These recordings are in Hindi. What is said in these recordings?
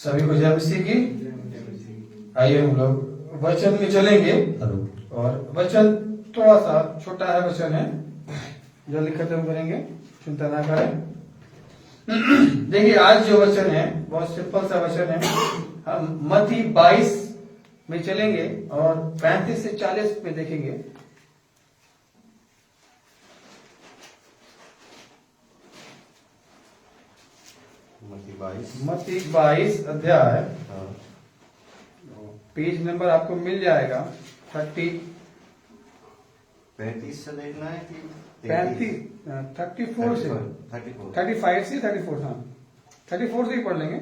सभी को जय मसीह की। आइए हम लोग वचन में चलेंगे और वचन थोड़ा सा छोटा है, वचन है, जल्दी खत्म करेंगे, चिंता ना करें। देखिए आज जो वचन है बहुत सिंपल सा वचन है। हम मत्ती 22 में चलेंगे और 35 से 40 में देखेंगे। मत्ती 22 अध्याय, पेज नंबर आपको मिल जाएगा 35 से देखना है कि 34 से 35 से 34, हाँ 34 से ही पढ़ लेंगे।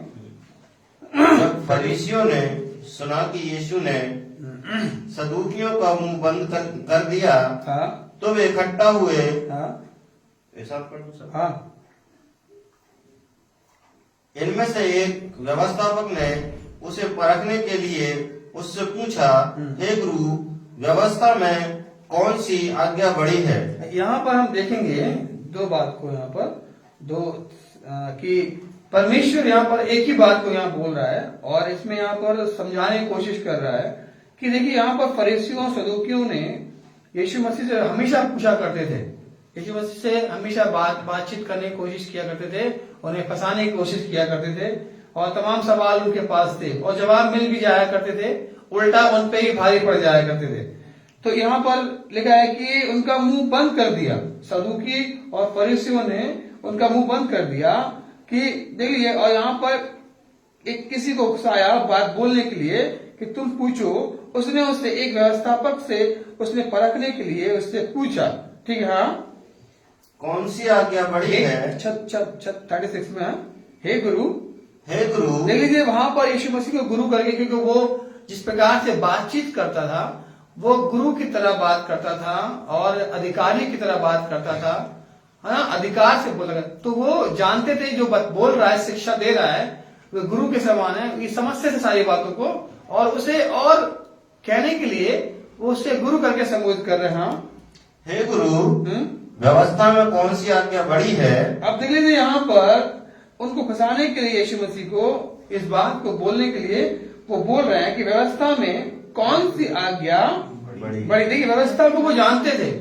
जब फरीसियों ने सुना कि यीशु ने सदूकियों का मुंह बंद कर दिया, हाँ तो वे इकट्ठा हुए। हाँ ऐसा पढ़ सकते। हाँ। इनमें से एक व्यवस्थापक ने उसे परखने के लिए उससे पूछा, हे गुरु, व्यवस्था में कौन सी आज्ञा बड़ी है? यहाँ पर हम देखेंगे दो बात को, यहाँ पर कि परमेश्वर यहाँ पर एक ही बात को यहाँ बोल रहा है और इसमें यहाँ पर समझाने की कोशिश कर रहा है कि देखिए यहाँ पर फरीसियों सदूकियों ने यीशु मसीह से हमेशा पूछा करते थे, यीशु मसीह से हमेशा बातचीत करने की कोशिश किया करते थे, उन्हें फंसाने की कोशिश किया करते थे और तमाम सवाल उनके पास थे और जवाब मिल भी जाया करते थे, उल्टा उन पे ही भारी पड़ जाया करते थे। तो यहाँ पर लिखा है कि उनका मुंह बंद कर दिया, सदूकी और फरीसियों ने उनका मुंह बंद कर दिया कि देखिए, और यहाँ पर एक किसी को उकसाया बात बोलने के लिए कि तुम पूछो। उसने उससे एक व्यवस्थापक से उसने परखने के लिए उससे पूछा, ठीक है, हाँ, कौन सी आज्ञा बड़ी है? 36 में है, हे गुरु देख लीजिए वहां पर यीशु मसीह को गुरु करके, क्योंकि वो जिस प्रकार से बातचीत करता था वो गुरु की तरह बात करता था और अधिकारी की तरह बात करता था, है ना, अधिकार से बोला। तो वो जानते थे जो बोल रहा है, शिक्षा दे रहा है, वो गुरु के समान है, ये समझते थे सारी बातों को और उसे और कहने के लिए वो उससे गुरु करके संबोधित कर रहे हैं। हाँ, हे गुरु, व्यवस्था में कौन सी आज्ञा बड़ी है? अब देख लीजिए यहाँ पर उनको फंसाने के लिए यीशु मसीह को इस बात को बोलने के लिए वो बोल रहे हैं कि व्यवस्था में कौन सी आज्ञा बड़ी। देखिए व्यवस्था को वो जानते थे,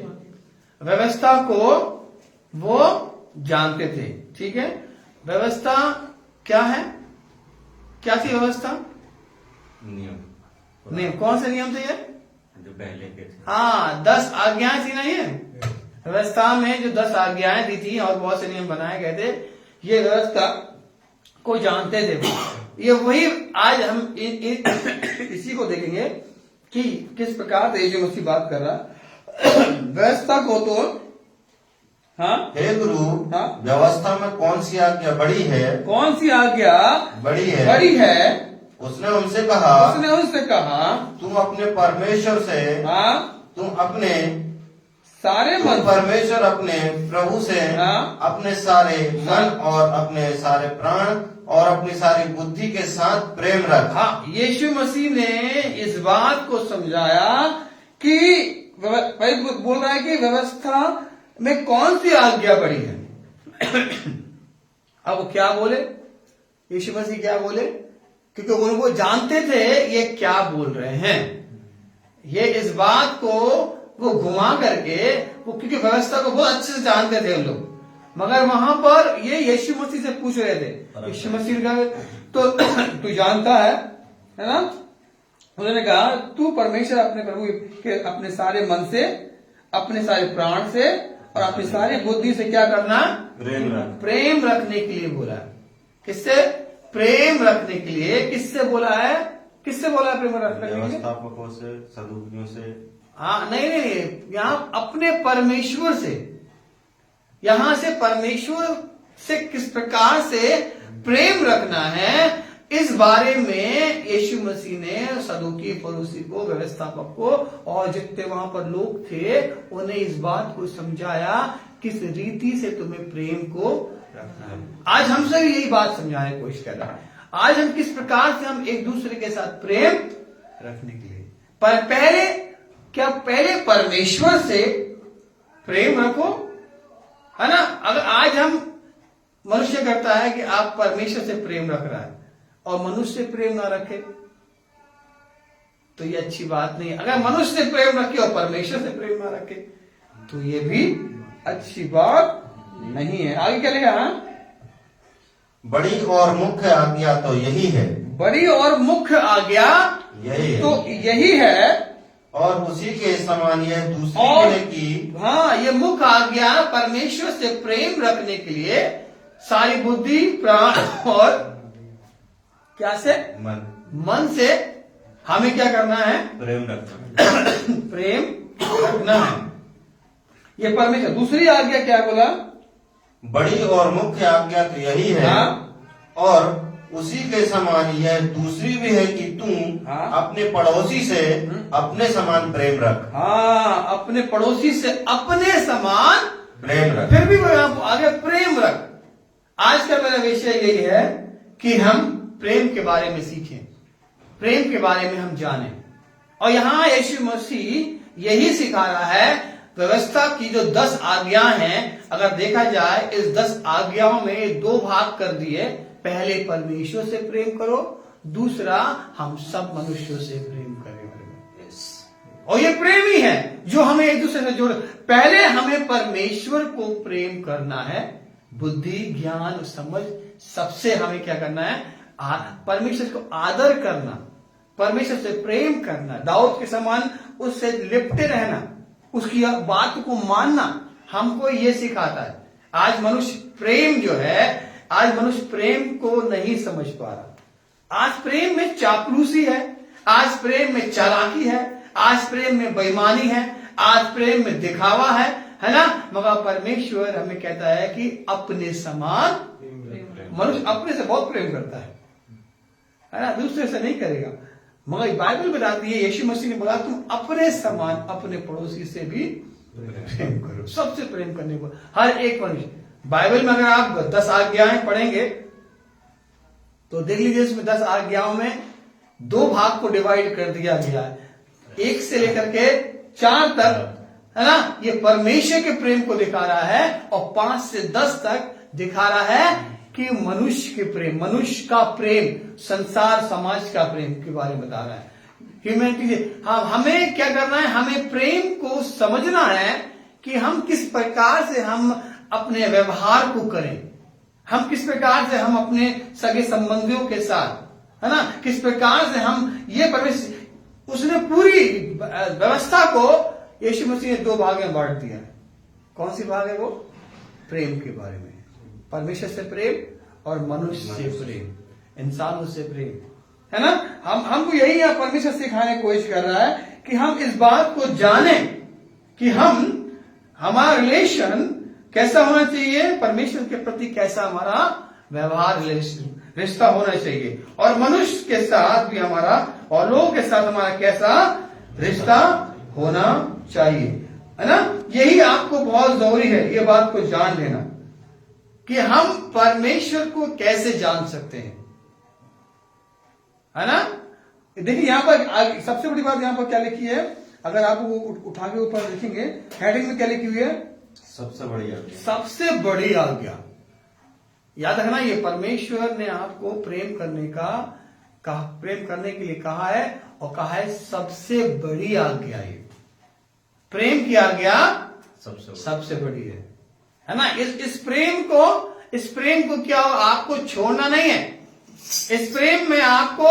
व्यवस्था को वो जानते थे, ठीक है। व्यवस्था क्या है, क्या थी व्यवस्था? नियम। कौन से नियम थे ये? जो पहले के थे। हाँ, 10 आज्ञाएं थी ना ये व्यवस्था में, जो 10 आज्ञाएं दी थी और बहुत से नियम बनाए गए थे, ये व्यवस्था को जानते थे। ये वही आज हम इसी को देखेंगे कि किस प्रकार से यीशु मसीह बात कर रहा व्यवस्था को। तो हाँ, हे गुरु, हाँ, व्यवस्था में कौन सी आज्ञा बड़ी है? कौन सी आज्ञा बड़ी है? उसने उनसे कहा, तुम अपने परमेश्वर से, हाँ, तुम अपने सारे मन, परमेश्वर अपने प्रभु से, हाँ, अपने सारे मन और अपने सारे प्राण और अपनी सारी बुद्धि के साथ प्रेम रख। हाँ, यीशु मसीह ने इस बात को समझाया कि बोल रहा है कि व्यवस्था में कौन सी आज्ञा बड़ी है। अब वो क्या बोले, यीशु मसीह क्या बोले, क्योंकि वो जानते थे ये क्या बोल रहे हैं। ये इस बात को वो घुमा करके, वो क्योंकि व्यवस्था को बहुत अच्छे से जानते थे उन लोग, मगर वहां पर ये यीशु मसीह से पूछ रहे थे। यीशु मसीह का तो तू जानता है ना, उन्होंने कहा तू परमेश्वर अपने प्रभु के अपने सारे मन से, अपने सारे प्राण से और अपनी सारी बुद्धि से क्या करना? प्रेम रखने के लिए बोला है। किससे? प्रेम रखने के लिए। किससे बोला है? किससे बोला है प्रेम रखने के लिए? व्यवस्थापकों से, सदूकियों से। हाँ, नहीं, यहाँ अपने परमेश्वर से, यहां से परमेश्वर से किस प्रकार से प्रेम रखना है, इस बारे में यीशु मसीह ने सदूकी, फरीसी को, व्यवस्थापक को और जितने वहां पर लोग थे उन्हें इस बात को समझाया किस रीति से तुम्हें प्रेम को रखना है। आज हमसे भी यही बात समझाने की कोशिश कर रहा है। आज हम किस प्रकार से हम एक दूसरे के साथ प्रेम रखने के लिए, पर पहले परमेश्वर से प्रेम रखो, है ना। अगर आज हम मनुष्य करता है कि आप परमेश्वर से प्रेम रख रहा है, और मनुष्य से प्रेम ना रखे तो ये अच्छी बात नहीं। अगर मनुष्य से प्रेम रखे और परमेश्वर से प्रेम ना रखे तो ये भी अच्छी बात नहीं है। आगे क्या लिखा? बड़ी और मुख्य आज्ञा तो यही है। बड़ी और मुख्य आज्ञा यही है। तो यही है और उसी के समान यह दूसरी और है कि हाँ, ये मुख्य आज्ञा परमेश्वर से प्रेम रखने के लिए सारी बुद्धि, प्राण और क्या से? मन से हमें क्या करना है? प्रेम रखना प्रेम रखना है। ये परमेश्वर। दूसरी आज्ञा क्या बोला? बड़ी और मुख्य आज्ञा तो यही है। हाँ। और उसी के समान यह दूसरी भी है कि तू हाँ। अपने पड़ोसी से अपने समान प्रेम रख। हाँ, अपने पड़ोसी से अपने समान प्रेम रख। फिर भी वो यहाँ आगे प्रेम रख। आज का मेरा विषय यही है कि हम प्रेम के बारे में सीखें, प्रेम के बारे में हम जानें। और यहाँ यीशु मसीह यही सिखा रहा है। व्यवस्था की जो 10 आज्ञाएं हैं, अगर देखा जाए इस 10 आज्ञाओं में 2 भाग कर दिए। पहले परमेश्वर से प्रेम करो, दूसरा हम सब मनुष्यों से प्रेम करें। और ये प्रेम ही है जो हमें एक दूसरे से जोड़। पहले हमें परमेश्वर को प्रेम करना है। बुद्धि, ज्ञान, समझ सबसे हमें क्या करना है? परमेश्वर को आदर करना, परमेश्वर से प्रेम करना, दाऊद के समान उससे लिपटे रहना, उसकी बात को मानना हमको ये सिखाता है। आज मनुष्य प्रेम जो है, आज मनुष्य प्रेम को नहीं समझ पा रहा। आज प्रेम में चापलूसी है, आज प्रेम में चालाकी है, आज प्रेम में बेईमानी है, आज प्रेम में दिखावा है ना? मगर परमेश्वर हमें कहता है कि अपने समान। मनुष्य अपने से बहुत प्रेम करता है ना? दूसरे से नहीं करेगा। मगर बाइबल बताती है, यीशु मसीह ने बोला तुम अपने समान अपने पड़ोसी से भी प्रेम करो। सबसे प्रेम करने को हर एक मनुष्य। बाइबल में अगर आप 10 आज्ञाएं पढ़ेंगे तो देख लीजिए, इसमें 10 आज्ञाओं में 2 भाग को डिवाइड कर दिया गया है। 1 से लेकर के 4 तक, है ना, ये परमेश्वर के प्रेम को दिखा रहा है। और 5 से 10 तक दिखा रहा है कि मनुष्य के प्रेम, मनुष्य का प्रेम, संसार समाज का प्रेम के बारे में बता रहा है। ह्यूमैनिटी से हाँ, हमें क्या करना है? हमें प्रेम को समझना है कि हम किस प्रकार से हम अपने व्यवहार को करें, हम किस प्रकार से हम अपने सगे संबंधियों के साथ, है ना, किस प्रकार से हम ये परमेश्वर, उसने पूरी व्यवस्था को यीशु मसीह ने 2 भाग में बांट दिया है। कौन सी भाग है वो? प्रेम के बारे में, परमेश्वर से प्रेम और मनुष्य से प्रेम, इंसानों से प्रेम, है ना? हमको यही यहाँ परमेश्वर सिखाने की कोशिश कर रहा है कि हम इस बात को जाने कि हमारा रिलेशन कैसा होना चाहिए, परमेश्वर के प्रति कैसा हमारा व्यवहार, रिश्ता होना चाहिए, और मनुष्य के साथ भी हमारा, और लोगों के साथ हमारा कैसा रिश्ता होना चाहिए, है ना? यही आपको बहुत जरूरी है, ये बात को जान लेना कि हम परमेश्वर को कैसे जान सकते हैं, है ना? देखिए यहां पर सबसे बड़ी बात यहां पर क्या लिखी है? अगर आप वो उठा के ऊपर लिखेंगे, हेडिंग में क्या लिखी हुई है? सबसे बड़ी आज्ञा। सबसे बड़ी आज्ञा। याद रखना, ये परमेश्वर ने आपको प्रेम करने प्रेम करने के लिए कहा है, और कहा है सबसे बड़ी आज्ञा। ये प्रेम की आज्ञा सबसे बड़ी है ना? इस प्रेम को क्या आपको छोड़ना नहीं है। इस प्रेम में आपको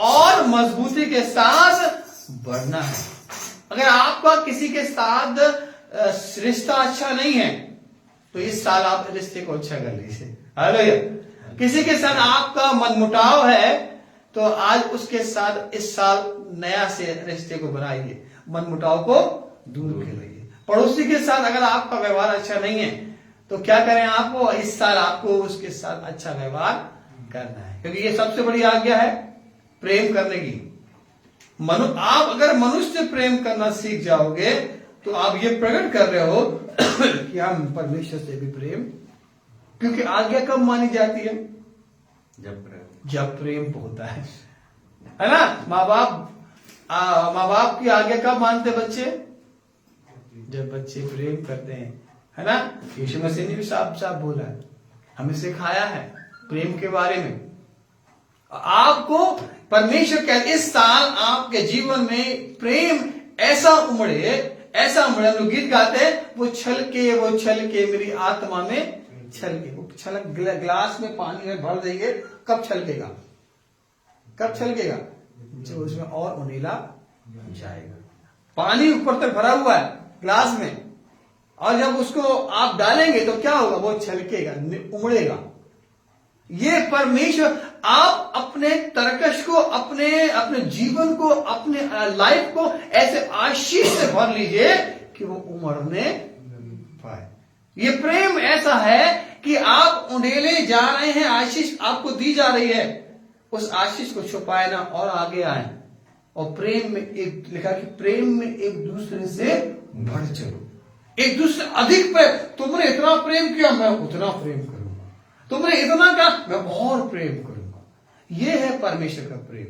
और मजबूती के साथ बढ़ना है। अगर आपका किसी के साथ रिश्ता अच्छा नहीं है तो इस साल आप रिश्ते को अच्छा कर लीजिए। हालेलुया। किसी के साथ आपका मनमुटाव है तो आज उसके साथ इस साल नया से रिश्ते को बनाइए, मनमुटाव को दूर करिए। पड़ोसी के साथ अगर आपका व्यवहार अच्छा नहीं है तो क्या करें? आपको इस साल आपको उसके साथ अच्छा व्यवहार करना है, क्योंकि ये सबसे बड़ी आज्ञा है प्रेम करने की। आप अगर मनुष्य से प्रेम करना सीख जाओगे तो आप ये प्रकट कर रहे हो कि हम परमेश्वर से भी प्रेम, क्योंकि आज्ञा कब मानी जाती है? जब प्रेम होता है ना? माँ बाप की आज्ञा कब मानते बच्चे? जब बच्चे प्रेम करते हैं, है ना? यीशु मसीह ने भी साफ साफ बोला है, हमें सिखाया है प्रेम के बारे में। आपको परमेश्वर कहते इस साल आपके जीवन में प्रेम ऐसा उमड़े हम लोग गीत गाते हैं, वो छलके मेरी आत्मा में छलके। वो छलक ग्लास में पानी में भर देंगे, कब छलकेगा? जब उसमें और उनीला जाएगा। पानी ऊपर तक भरा हुआ है ग्लास में, और जब उसको आप डालेंगे तो क्या होगा? वो छलकेगा, उमड़ेगा। ये परमेश्वर, आप अपने तर्कश को, अपने जीवन को, अपने लाइफ को ऐसे आशीष से भर लीजिए कि वो उमड़ने पाए। ये प्रेम ऐसा है कि आप उंडेले जा रहे हैं, आशीष आपको दी जा रही है, उस आशीष को छुपाए ना और आगे आए। और प्रेम में एक लिखा कि प्रेम में एक दूसरे से बढ़ चलो, एक दूसरे अधिक प्रेम। तुमने इतना प्रेम किया, मैं उतना प्रेम करूंगा। तुमने इतना कहा, मैं और प्रेम करूंगा। यह है परमेश्वर का प्रेम।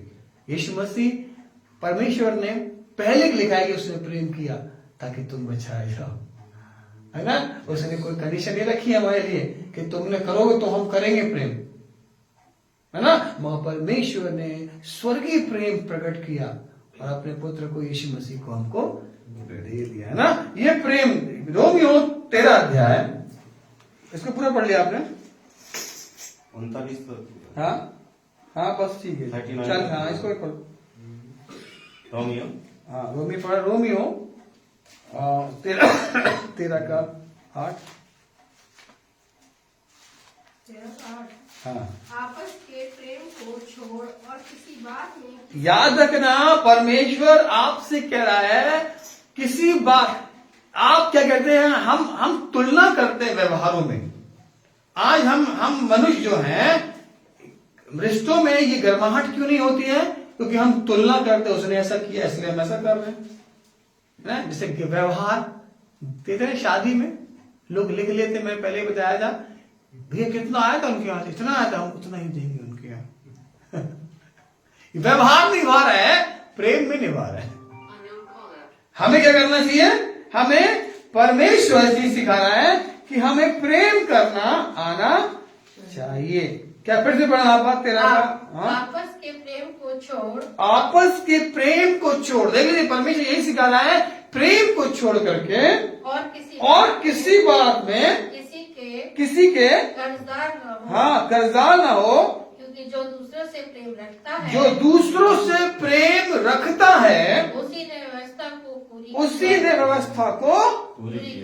यीशु मसीह, परमेश्वर ने पहले लिखा है कि उसने प्रेम किया ताकि तुम बचाए जाओ, है ना। उसने कोई कंडीशन नहीं रखी है हमारे लिए कि तुमने करोगे तो हम करेंगे प्रेम, है ना। मगर परमेश्वर ने स्वर्गीय प्रेम प्रकट किया और अपने पुत्र को, यीशु मसीह को हमको दे दिया, है ना। ये प्रेम रोमियो 13 अध्याय, इसको पूरा पढ़ लिया आपने? 39 हाँ बस ठीक है, 39 चल हाँ इसको पढ़। रोमियो, हाँ रोमियो पढ़ा, रोमियो 13 का 8। हाँ, आपस के प्रेम को छोड़ और किसी बात में, याद रखना परमेश्वर आपसे कह रहा है किसी बात, आप क्या कहते हैं, हम तुलना करते हैं व्यवहारों में। आज हम मनुष्य जो हैं, रिश्तों में ये गर्माहट क्यों नहीं होती है? क्योंकि हम तुलना करते हैं, उसने ऐसा किया इसलिए हम ऐसा कर रहे हैं ना। जैसे व्यवहार देते हैं शादी में, लोग लिख लेते, मैं पहले ही बताया था, भैया कितना आया था उनके यहाँ, इतना आया था, हम उतना ही देंगे उनके यहाँ। व्यवहार निभा रहा है, प्रेम में निभा रहा है। हमें क्या करना चाहिए? हमें परमेश्वर जी सिखा रहा है कि हमें प्रेम करना आना चाहिए। क्या फिर से पढ़ा आप 13 का? आपस के प्रेम को छोड़, आपस के प्रेम को छोड़। देखिए परमेश्वर यही सिखा रहा है, प्रेम को छोड़ करके और किसी बात में किसी के कर्जदार न हो। हाँ, कर्जदार ना हो, क्योंकि जो दूसरों से प्रेम रखता है, जो दूसरों से प्रेम रखता है, उसी ने व्यवस्था को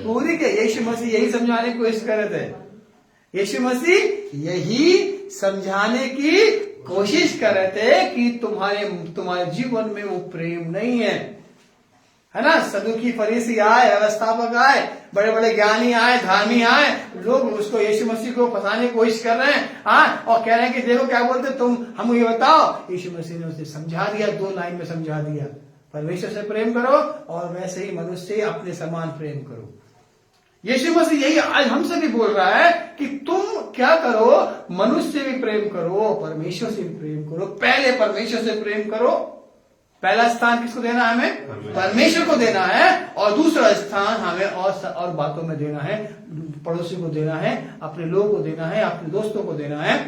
पूरी के। यीशु मसीह यही समझाने की कोशिश कर रहे थे। यीशु मसीह यही समझाने की कोशिश कर रहे थे कि तुम्हारे जीवन में वो प्रेम नहीं है ना। सदुकी फरीसी आए, व्यवस्थापक आए, बड़े बड़े ज्ञानी आए, धार्मी आए, लोग उसको यीशु मसीह को फंसाने की कोशिश कर रहे हैं, और कह रहे हैं कि देखो क्या बोलते तुम, हम ये बताओ। यीशु मसीह ने उसे समझा दिया, 2 लाइन में समझा दिया, परमेश्वर से प्रेम करो और वैसे ही मनुष्य से अपने समान प्रेम करो। यीशु मसीह यही आज हमसे भी बोल रहा है कि तुम क्या करो, मनुष्य से भी प्रेम करो, परमेश्वर से भी प्रेम करो। पहले परमेश्वर से प्रेम करो। पहला स्थान किसको देना है? हमें परमेश्वर को देना है, और दूसरा स्थान हमें और बातों में देना है, पड़ोसी को देना है, अपने लोगों को देना है, अपने दोस्तों को देना है।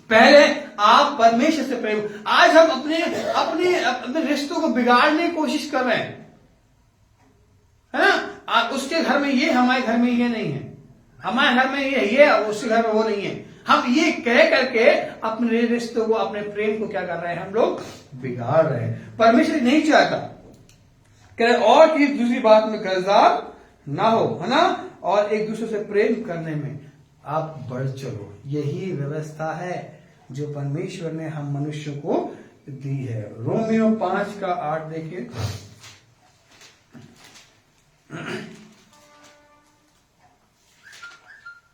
पहले आप परमेश्वर से प्रेम। आज हम अपने रिश्तों को बिगाड़ने की कोशिश कर रहे हैं, है ना। उसके घर में ये, हमारे घर में ये नहीं है, हमारे घर में ये उसके घर में वो नहीं है। हम ये कह करके अपने रिश्तों को, अपने प्रेम को क्या कर रहे हैं, हम लोग बिगाड़ रहे हैं। परमेश्वर नहीं चाहता कि और किसी दूसरी बात में कर्जदार ना हो, है ना, और एक दूसरे से प्रेम करने में आप बढ़ चलो। यही व्यवस्था है जो परमेश्वर ने हम मनुष्यों को दी है। रोमियो 5 का 8 देखिए।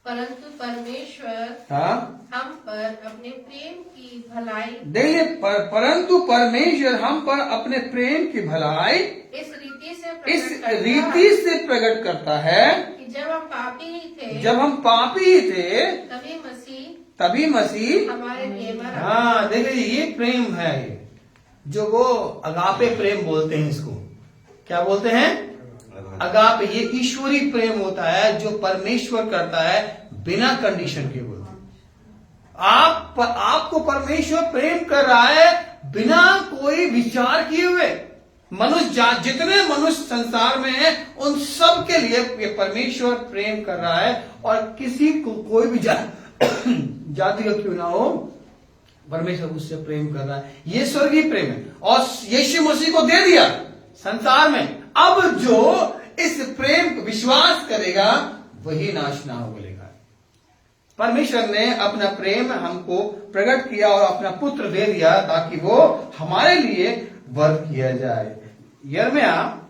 परंतु परमेश्वर हम पर अपने प्रेम की भलाई, देखिए, परंतु परमेश्वर हम पर अपने प्रेम की भलाई इस रीति से प्रकट करता है कि जब हम पापी ही थे, तभी मसीह हमारे लिए मरा। हाँ, देखिए ये प्रेम है, ये जो वो अगापे प्रेम बोलते हैं। इसको क्या बोलते हैं? अगापे। ये ईश्वरीय प्रेम होता है जो परमेश्वर करता है बिना कंडीशन के। बोलते आपको परमेश्वर प्रेम कर रहा है बिना कोई विचार किए हुए। जितने मनुष्य संसार में हैं उन सब के लिए ये परमेश्वर प्रेम कर रहा है, और किसी को कोई भी जाति का क्यों ना हो, परमेश्वर उससे प्रेम कर रहा है। ये स्वर्गीय प्रेम है, और यीशु मसीह को दे दिया संसार में। अब जो इस प्रेम को विश्वास करेगा वही नाश ना हो बोलेगा। परमेश्वर ने अपना प्रेम हमको प्रकट किया और अपना पुत्र दे दिया ताकि वो हमारे लिए वर्क किया जाए। यिर्मयाह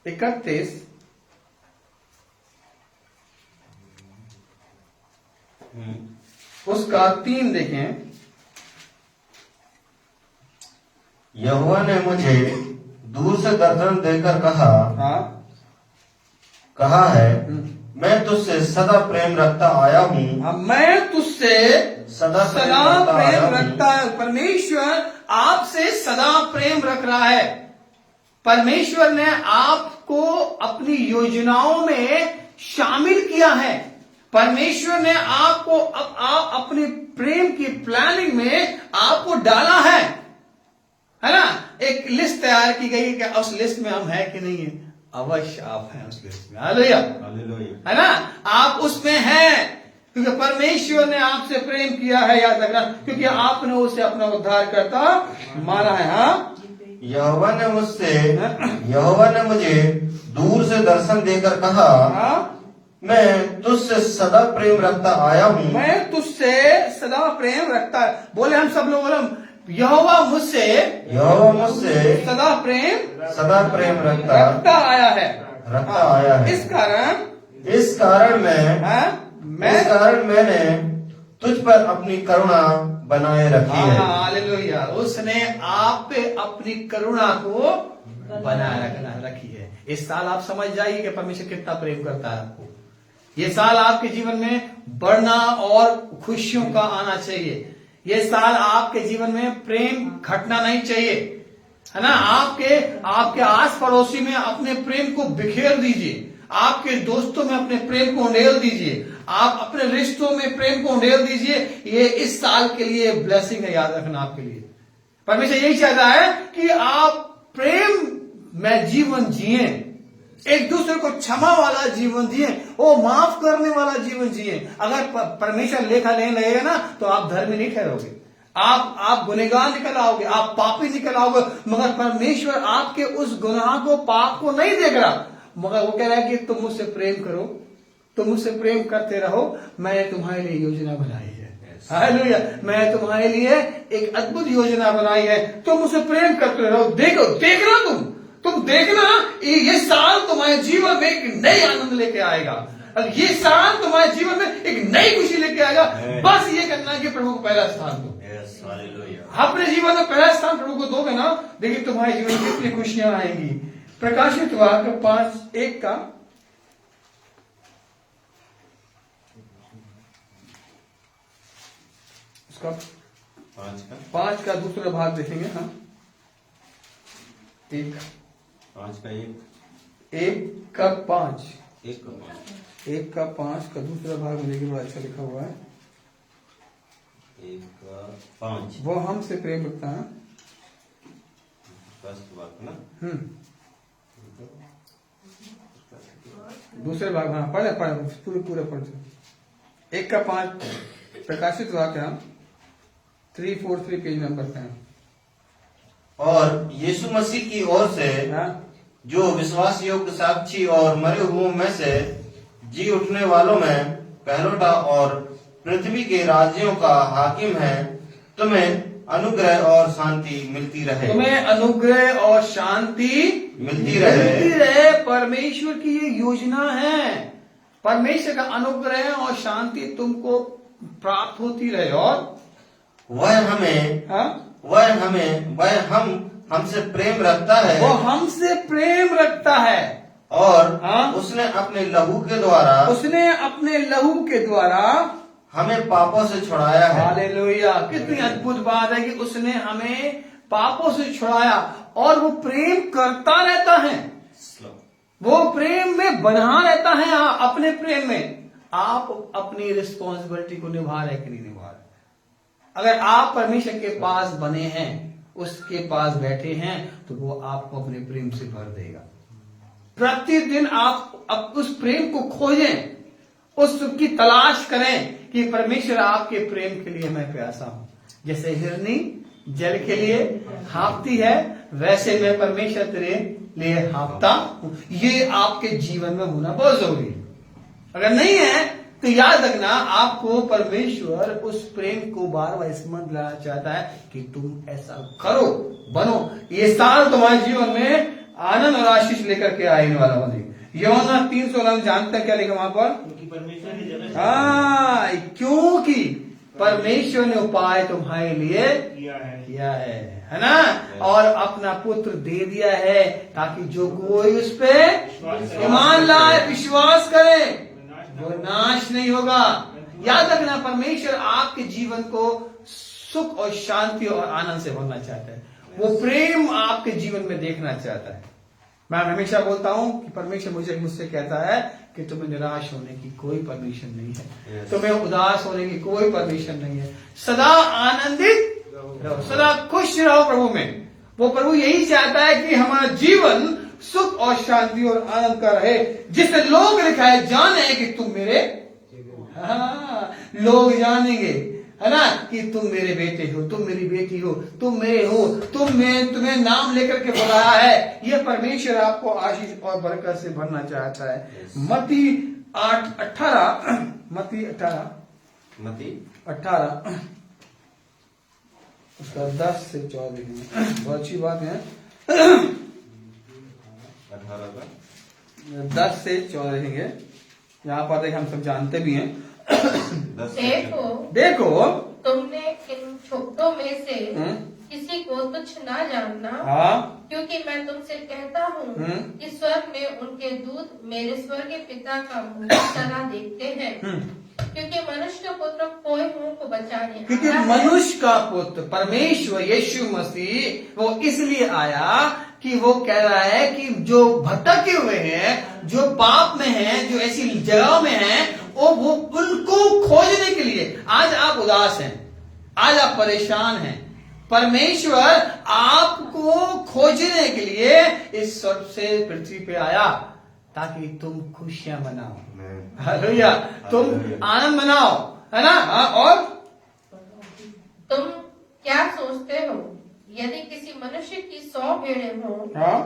31 उसका 3 देखें। यहोवा ने मुझे दूर से दर्शन देकर कहा है, मैं तुझसे सदा प्रेम रखता आया हूँ। मैं तुझसे सदा प्रेम रखता है। परमेश्वर आपसे सदा प्रेम रख रहा है। परमेश्वर ने आपको अपनी योजनाओं में शामिल किया है। परमेश्वर ने आपको अपनी प्रेम की प्लानिंग में आपको डाला है ना। एक लिस्ट तैयार की गई कि उस लिस्ट में हम हैं कि नहीं है। अवश्य आप हैं उस लिस्ट में। हालेलुया, है ना। आप उसमें हैं क्योंकि परमेश्वर ने आपसे प्रेम किया है, याद रखना, क्योंकि आपने उसे अपना उद्धारकर्ता माना है। हाँ, यहोवा ने मुझे दूर से दर्शन देकर कहा, मैं तुझसे सदा प्रेम रखता आया हूँ। मैं तुझसे सदा प्रेम रखता है। बोले हम सब लोग, यहोवा मुझसे सदा प्रेम रखता आया है। इस कारण मैंने तुझ पर अपनी करुणा बनाए रखी है। हालेलुया। उसने आप पे अपनी करुणा को बनाए रखी है। इस साल आप समझ जाइए कि परमेश्वर कितना प्रेम करता है आपको। ये साल आपके जीवन में बढ़ना और खुशियों का आना चाहिए। ये साल आपके जीवन में प्रेम घटना नहीं चाहिए, है ना। आपके आस पड़ोसी में अपने प्रेम को बिखेर दीजिए। आपके दोस्तों में अपने प्रेम को उंडेल दीजिए। आप अपने रिश्तों में प्रेम को उंडेल दीजिए। ये इस साल के लिए ब्लेसिंग है, याद रखना आपके लिए। परमेश्वर यही चाहता है कि आप प्रेम में जीवन जिए, एक दूसरे को क्षमा वाला जीवन जिए, वो माफ करने वाला जीवन जिए। अगर परमेश्वर लेखा लेने लगेगा ना तो आप धर्मी नहीं ठहरोगे, आप गुनहगार निकल आओगे, आप पापी निकल आओगे। मगर परमेश्वर आपके उस गुनाह को, पाप को नहीं देख रहा, मगर वो कह रहा है कि तुम मुझसे प्रेम करो, तुम मुझसे प्रेम करते रहो। मैंने तुम्हारे लिए योजना बनाई है। हालेलुया। मैं तुम्हारे लिए एक अद्भुत योजना बनाई है। तुम मुझसे प्रेम करते रहो। देखना तुम देखना, ये साल तुम्हारे जीवन में एक नई आनंद लेके आएगा। ये साल तुम्हारे जीवन में एक नई खुशी लेके आएगा। बस ये करना है कि प्रभु को पहला स्थान दो। अपने जीवन में पहला स्थान प्रभु को दोगे ना, देखिए तुम्हारे जीवन में कितनी खुशियां आएंगी। प्रकाशित वाक्य 5:1 का उसका 5 का दूसरा भाग देखेंगे। हाँ, 1 का 5 का दूसरा भाग में देखिए, बड़ा अच्छा लिखा हुआ है। 1:5 वो हमसे प्रेम रखता है। दूसरे भाग, हाँ पढ़े पूरे पढ़। 1 का 5 प्रकाशित वाक्य 343 पेज नंबर पे। और यीशु मसीह की ओर से जो विश्वास योग्य साक्षी और मरे हुओं में से जी उठने वालों में पहलोटा और पृथ्वी के राज्यों का हाकिम है, तुम्हें अनुग्रह और शांति मिलती रहे। तुम्हें अनुग्रह और शांति मिलती रहे। परमेश्वर की ये योजना है। परमेश्वर का अनुग्रह और शांति तुमको प्राप्त होती रहे, और हमसे प्रेम रखता है। वो हमसे प्रेम रखता है, और उसने अपने लहू के द्वारा हमें पापों से छुड़ाया है। हालेलुया। कितनी अद्भुत बात है कि उसने हमें पापों से छुड़ाया, और वो प्रेम करता रहता है, वो प्रेम में बना रहता है। अपने प्रेम में आप अपनी रिस्पॉन्सिबिलिटी को निभा रहे कि नहीं निभा अगर आप परमेश्वर के पास बने हैं, उसके पास बैठे हैं, तो वो आपको अपने प्रेम से भर देगा। प्रतिदिन आप उस प्रेम को खोजें, उसकी तलाश करें कि परमेश्वर आपके प्रेम के लिए मैं प्यासा हूं। जैसे हिरनी जल के लिए हाँफती है, वैसे मैं परमेश्वर तेरे लिए हाँफता हूं। ये आपके जीवन में होना बहुत जरूरी है। अगर नहीं है तो याद रखना, आपको परमेश्वर उस प्रेम को बार बार स्मरण दिलाना चाहता है कि तुम ऐसा करो, बनो। ये साल तुम्हारे जीवन में आनंद और आशीष लेकर के आने वाला बने। यूहन्ना 3:16 जानते हैं क्या लिखा वहां पर? क्योंकि परमेश्वर ने उपाय तुम्हारे लिए किया है ना, और अपना पुत्र दे दिया है ताकि जो कोई उस पे ईमान लाए, विश्वास करे, वो नाश नहीं होगा। याद रखना, परमेश्वर आपके जीवन को सुख और शांति और आनंद से भरना चाहता है। वो प्रेम आपके जीवन में देखना चाहता है। मैं हमेशा बोलता हूं कि परमेश्वर मुझसे कहता है कि तुम्हें निराश होने की कोई परमिशन नहीं है, तुम्हें उदास होने की कोई परमिशन नहीं है। सदा आनंदित रहो, सदा खुश रहो प्रभु में। वो प्रभु यही चाहता है कि हमारा जीवन सुख और शांति और आनंद का रहे, जिससे लोग लिखाए जाने कि तुम मेरे, लोग जानेंगे, है ना, कि तुम मेरे बेटे हो, तुम मेरी बेटी हो, तुम मेरे हो, तुम्हें नाम लेकर के बुलाया है। यह परमेश्वर आपको आशीष और बरकत से भरना चाहता है। मत्ती 8:18, मत्ती 18 उसका 10 से 14 देखेंगे, बहुत अच्छी बात है। 10 से 14 देखेंगे, यहाँ पर देखें, हम सब जानते भी हैं। देखो तुमने इन छोटों में से किसी को तुच्छ ना जानना, क्योंकि मैं तुमसे कहता हूँ कि स्वर्ग में उनके दूत मेरे स्वर्गीय पिता का मुंह सदा देखते हैं। क्योंकि मनुष्य का पुत्र कोई मुंह को बचाने, क्योंकि मनुष्य का पुत्र परमेश्वर यीशु मसीह वो इसलिए आया कि वो कह रहा है कि जो भटके हुए हैं, जो पाप में हैं, जो ऐसी जगह में हैं, वो उनको खोजने के लिए। आज आप उदास हैं, आज आप परेशान हैं, परमेश्वर आपको खोजने के लिए इस स्वर्ग से पृथ्वी पे आया ताकि तुम खुशियां मनाओ, हालेलुया, तुम आनंद मनाओ, है ना। और तुम क्या सोचते हो, यदि किसी मनुष्य की 100 भेड़ें हों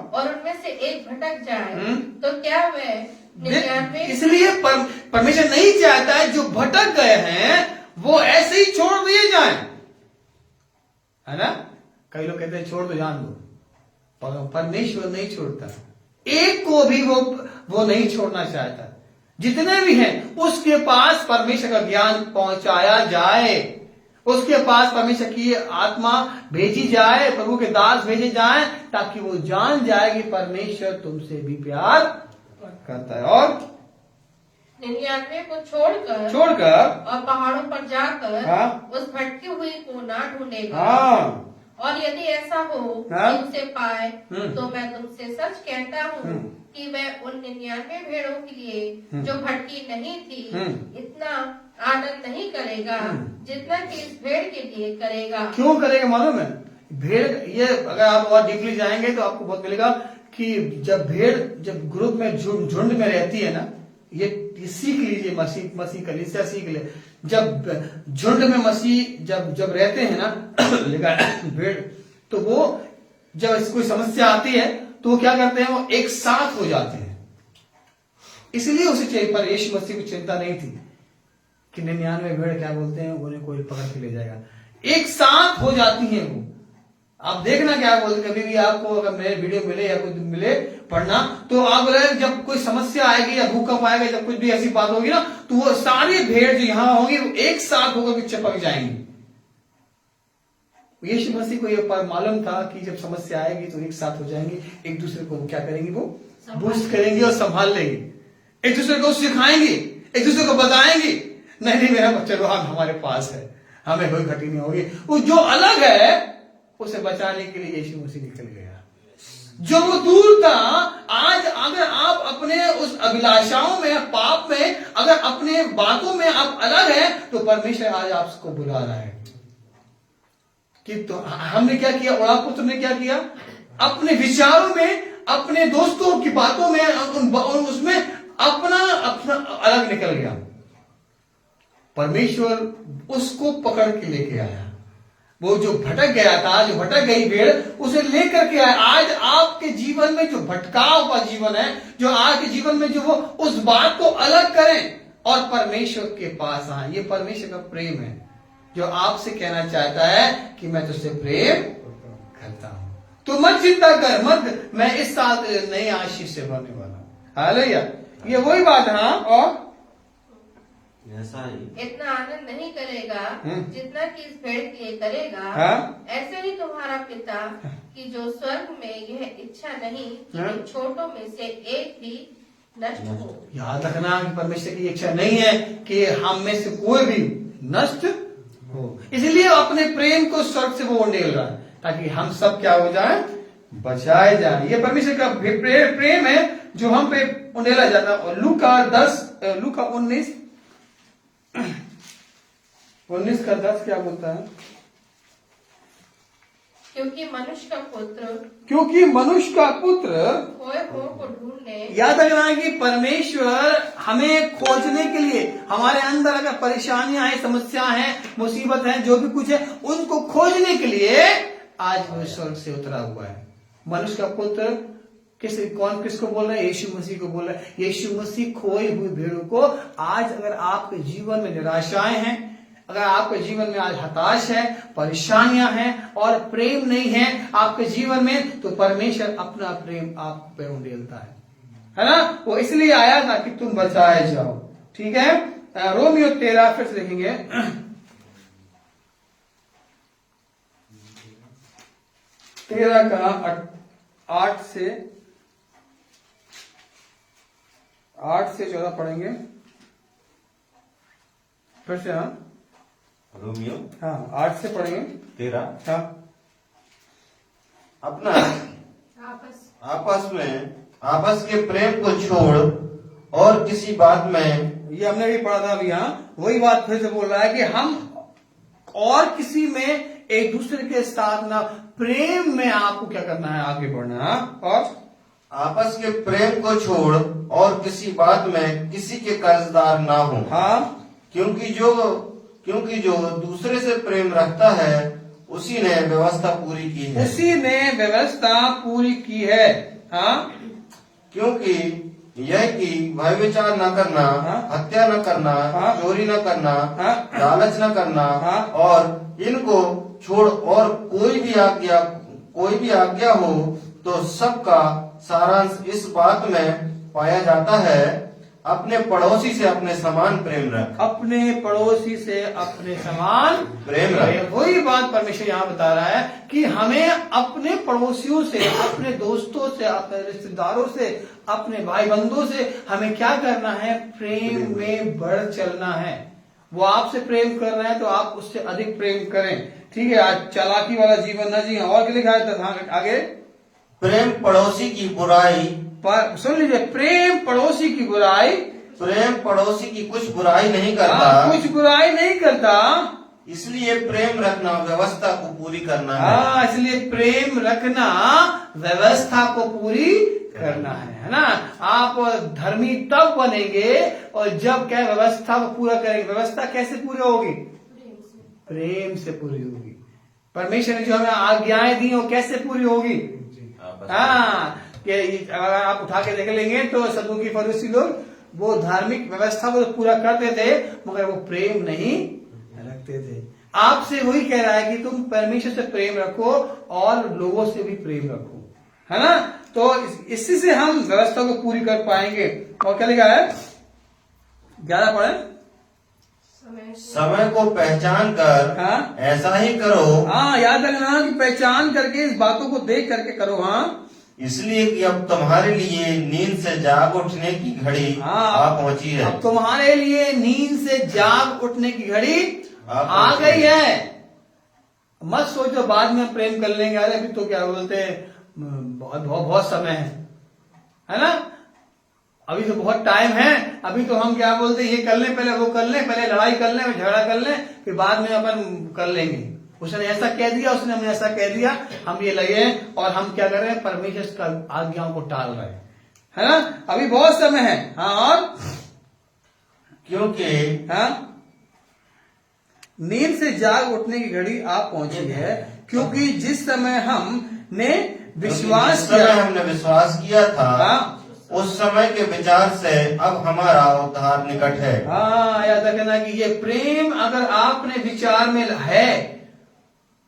और उनमें से एक भटक जाए, तो क्या वह 99? इसलिए परमेश्वर नहीं चाहता है जो भटक गए हैं वो ऐसे ही छोड़ दिए जाएं, है ना। कई लोग कहते हैं छोड़ दो, जान दो, परमेश्वर नहीं छोड़ता, एक को भी वो नहीं छोड़ना चाहता। जितने भी हैं उसके पास परमेश्वर का ज्ञान पहुंचाया जाए, उसके पास परमेश्वर की आत्मा भेजी जाए, प्रभु के दास भेजे जाए, ताकि वो जान जाए कि परमेश्वर तुमसे भी प्यार करता है। और 99 को छोड़कर और पहाड़ों पर जाकर उस भटकी हुई को ना ढूंढेगा। और यदि ऐसा हो कि उसे पाए, तो मैं तुमसे सच कहता हूँ कि वह उन 99 भेड़ों के लिए जो भटकी नहीं थी इतना आनंद नहीं करेगा जितना कि इस भेड़ के लिए करेगा। क्यों करेगा मालूम है? भेड़, ये अगर आप और डीपली जाएंगे तो आपको बहुत मिलेगा कि जब भेड़ जब ग्रुप में झुंड में रहती है ना, ये सीख लीजिए, मसीह कलीसिया सीख ले। जब झुंड में मसीह जब रहते हैं ना भेड़, तो वो जब कोई समस्या आती है तो वो क्या करते हैं, वो एक साथ हो जाते हैं। इसलिए उसे चाहिए, पर यीशु मसीह को चिंता नहीं थी कि 99 भेड़ क्या बोलते हैं, उन्हें कोई पकड़ के ले जाएगा। एक साथ हो जाती हैं वो। आप देखना क्या बोलते, कभी भी आपको अगर मेरे वीडियो मिले या कुछ मिले पढ़ना, तो आप बोले जब कोई समस्या आएगी या भूकंप आएगा, जब कुछ भी ऐसी बात होगी ना, तो वो सारी भेड़ जो यहां होगी वो एक साथ होकर के चिपक जाएंगी। यीशु मसीह को ये मालूम था कि जब समस्या आएगी तो एक साथ हो जाएंगे, एक दूसरे को क्या करेंगे, वो बूस्ट करेंगे और संभाल लेंगे, एक दूसरे को सिखाएंगे, एक दूसरे को बताएंगे, नहीं मेरा बच्चा तो हमारे पास है, हमें कोई घटी नहीं होगी। वो जो अलग है उसे बचाने के लिए यीशु मसीह निकल गया। जो वो दूर था, आज अगर आप अपने उस अभिलाषाओं में, पाप में, अगर अपने बातों में आप अलग हैं, तो परमेश्वर आज आपको बुला रहा है। कि तो हमने क्या किया, ओला पुत्र ने क्या किया, अपने विचारों में, अपने दोस्तों की बातों में, उसमें अपना अलग निकल गया। परमेश्वर उसको पकड़ के लेके आया। वो जो भटक गया था, जो भटक गई भेड़, उसे लेकर के आया। आज आपके जीवन में जो भटकाव का जीवन है, जो आपके जीवन में जो वो उस बात को अलग करें और परमेश्वर के पास आए। ये परमेश्वर का प्रेम है जो आपसे कहना चाहता है कि मैं तुझसे प्रेम करता हूं, तो मत चिंता कर, मत, मैं इस साल नई आशीष से भरने वाला हूं। हालेलुया, ये वही बात। हाँ, और ऐसा ही इतना आनंद नहीं करेगा जितना कि इस भेड़ के लिए करेगा। हाँ? ऐसे ही तुम्हारा पिता कि जो स्वर्ग में यह इच्छा नहीं कि इन छोटों में से एक भी नष्ट हो। याद रखना कि परमेश्वर की इच्छा नहीं है कि हम में से कोई भी नष्ट हो, इसलिए अपने प्रेम को स्वर्ग से वो उंडेल रहा है ताकि हम सब क्या हो जाए, बचाए जाए। ये परमेश्वर का प्रेम है जो हम पे उंडेला जाता है। और लूका 19:10 क्या बोलता है? क्योंकि मनुष्य का पुत्र खोए हुओं को ढूंढने। याद रखना कि परमेश्वर हमें खोजने के लिए, हमारे अंदर अगर परेशानियां हैं, समस्या है, मुसीबत है, जो भी कुछ है, उनको खोजने के लिए आज वो स्वर्ग से उतरा हुआ है। मनुष्य का पुत्र किसको बोल रहा है? यीशु मसीह को बोल रहा है। यीशु मसीह खोई हुई भेड़ों को, आज अगर आपके जीवन में निराशाएं हैं, अगर आपके जीवन में आज हताश है, परेशानियां हैं और प्रेम नहीं है आपके जीवन में, तो परमेश्वर अपना प्रेम आप पे उंडेलता है ना? वो इसलिए आया था कि तुम बचाए जाओ। ठीक है, रोमियो 13 फिर से देखेंगे। 13 का 8 से 14 पढ़ेंगे फिर से। हाँ, रोमियो, हाँ, 8 से पढ़ेंगे 13। हाँ, अपना आपस के प्रेम को छोड़ और किसी बात में, ये हमने भी पढ़ा था अभी। हाँ, वही बात फिर से बोल रहा है कि हम और किसी में एक दूसरे के साथ ना, प्रेम में आपको क्या करना है, आगे बढ़ना है। और आपस के प्रेम को छोड़ और किसी बात में किसी के कर्जदार ना हो। हाँ, क्योंकि जो दूसरे से प्रेम रखता है उसी ने व्यवस्था पूरी की है। उसी ने व्यवस्था पूरी की है। हाँ, क्योंकि यह कि व्यभिचार न करना, हाँ? हत्या न करना, हाँ? चोरी न करना, हाँ? लालच न करना, हाँ? और इनको छोड़ और कोई भी आज्ञा हो तो सबका सारांश इस बात में पाया जाता है, अपने पड़ोसी से अपने समान प्रेम रख। अपने पड़ोसी से अपने समान प्रेम रख। वही बात परमेश्वर यहाँ बता रहा है कि हमें अपने पड़ोसियों से, अपने दोस्तों से, अपने रिश्तेदारों से, अपने भाई बंधुओं से हमें क्या करना है, प्रेम में बढ़ चलना है। वो आपसे प्रेम कर रहे हैं तो आप उससे अधिक प्रेम करें। ठीक है, आज चालाकी वाला जीवन न जिए। और क्या लिखा है आगे? प्रेम पड़ोसी की बुराई, सुन लीजिए, प्रेम पड़ोसी की बुराई, प्रेम पड़ोसी की कुछ बुराई नहीं करता। कुछ बुराई नहीं करता, इसलिए प्रेम रखना व्यवस्था को पूरी करना है। हाँ, इसलिए प्रेम रखना व्यवस्था को पूरी करना है ना? आप धर्मी तब बनेंगे और जब क्या व्यवस्था को पूरा करेंगे। व्यवस्था कैसे पूरी होगी? प्रेम से पूरी होगी। परमेश्वर ने जो हमें आज्ञाएं दी वो कैसे पूरी होगी? हाँ, अगर आप उठा के देख लेंगे तो सदूकी फरीसी लोग वो धार्मिक व्यवस्था को पूरा करते थे मगर वो प्रेम नहीं रखते थे। आपसे वही कह रहा है कि तुम परमेश्वर से प्रेम रखो और लोगों से भी प्रेम रखो, है ना? तो इसी से हम व्यवस्था को पूरी कर पाएंगे। और क्या लिखा है? 11 पढ़े। समय को पहचान कर हाँ? ऐसा ही करो। हाँ, याद रखना कि पहचान करके इस बातों को देख करके करो। हाँ, इसलिए कि अब तुम्हारे लिए नींद से जाग उठने की घड़ी आ पहुंची है। अब तुम्हारे लिए नींद से जाग उठने की घड़ी आ गई है। मत सोचो बाद में प्रेम कर लेंगे, अरे अभी तो क्या बोलते हैं, बहुत समय है ना, अभी तो बहुत टाइम है, अभी तो हम क्या बोलते हैं, ये कर लें, पहले वो कर लें, पहले लड़ाई कर लें, झगड़ा कर लें, फिर बाद में अपन कर लेंगे। उसने ऐसा कह दिया, उसने हमने ऐसा कह दिया, हम ये लगे हैं और हम क्या कर रहे हैं, परमेश्वर का आज्ञाओं को टाल रहे हैं, है ना। अभी बहुत समय है। हाँ, और क्योंकि हाँ, नींद से जाग उठने की घड़ी आप पहुंची है, क्योंकि जिस समय हमने विश्वास जिस समय किया, हमने विश्वास किया था, हाँ, उस समय के विचार से अब हमारा उद्धार निकट है। हाँ, याद रखना कि ये प्रेम अगर आपने विचार में है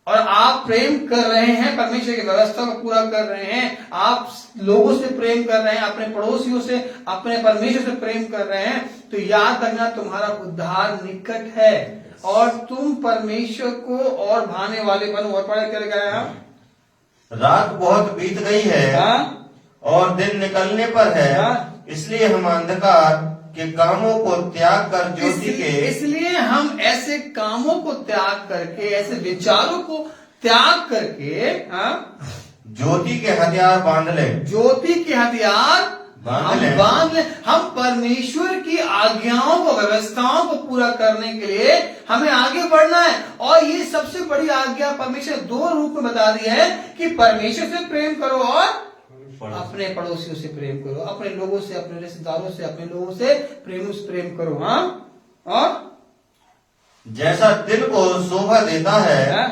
और आप प्रेम कर रहे हैं, परमेश्वर की व्यवस्था को पूरा कर रहे हैं, आप लोगों से प्रेम कर रहे हैं, अपने पड़ोसियों से, अपने परमेश्वर से प्रेम कर रहे हैं, तो याद रखना तुम्हारा उद्धार निकट है और तुम परमेश्वर को और भाने वाले बनो। और पढ़ा कर गए हम, रात बहुत बीत गई है, हाँ, और दिन निकलने पर है, हाँ। इसलिए हम अंधकार के कामों को त्याग कर ज्योति के, इसलिए हम ऐसे कामों को त्याग करके, ऐसे विचारों को त्याग करके, हाँ, ज्योति के हथियार बांध ले, ज्योति के हथियार हम बांध ले। हम परमेश्वर की आज्ञाओं को, व्यवस्थाओं को पूरा करने के लिए हमें आगे बढ़ना है। और ये सबसे बड़ी आज्ञा परमेश्वर दो रूप में बता दी है कि परमेश्वर से प्रेम करो और अपने पड़ोसियों से प्रेम करो, अपने लोगों से, अपने रिश्तेदारों से, अपने लोगों से प्रेम करो। हाँ, और जैसा दिल को शोभा देता है, हाँ?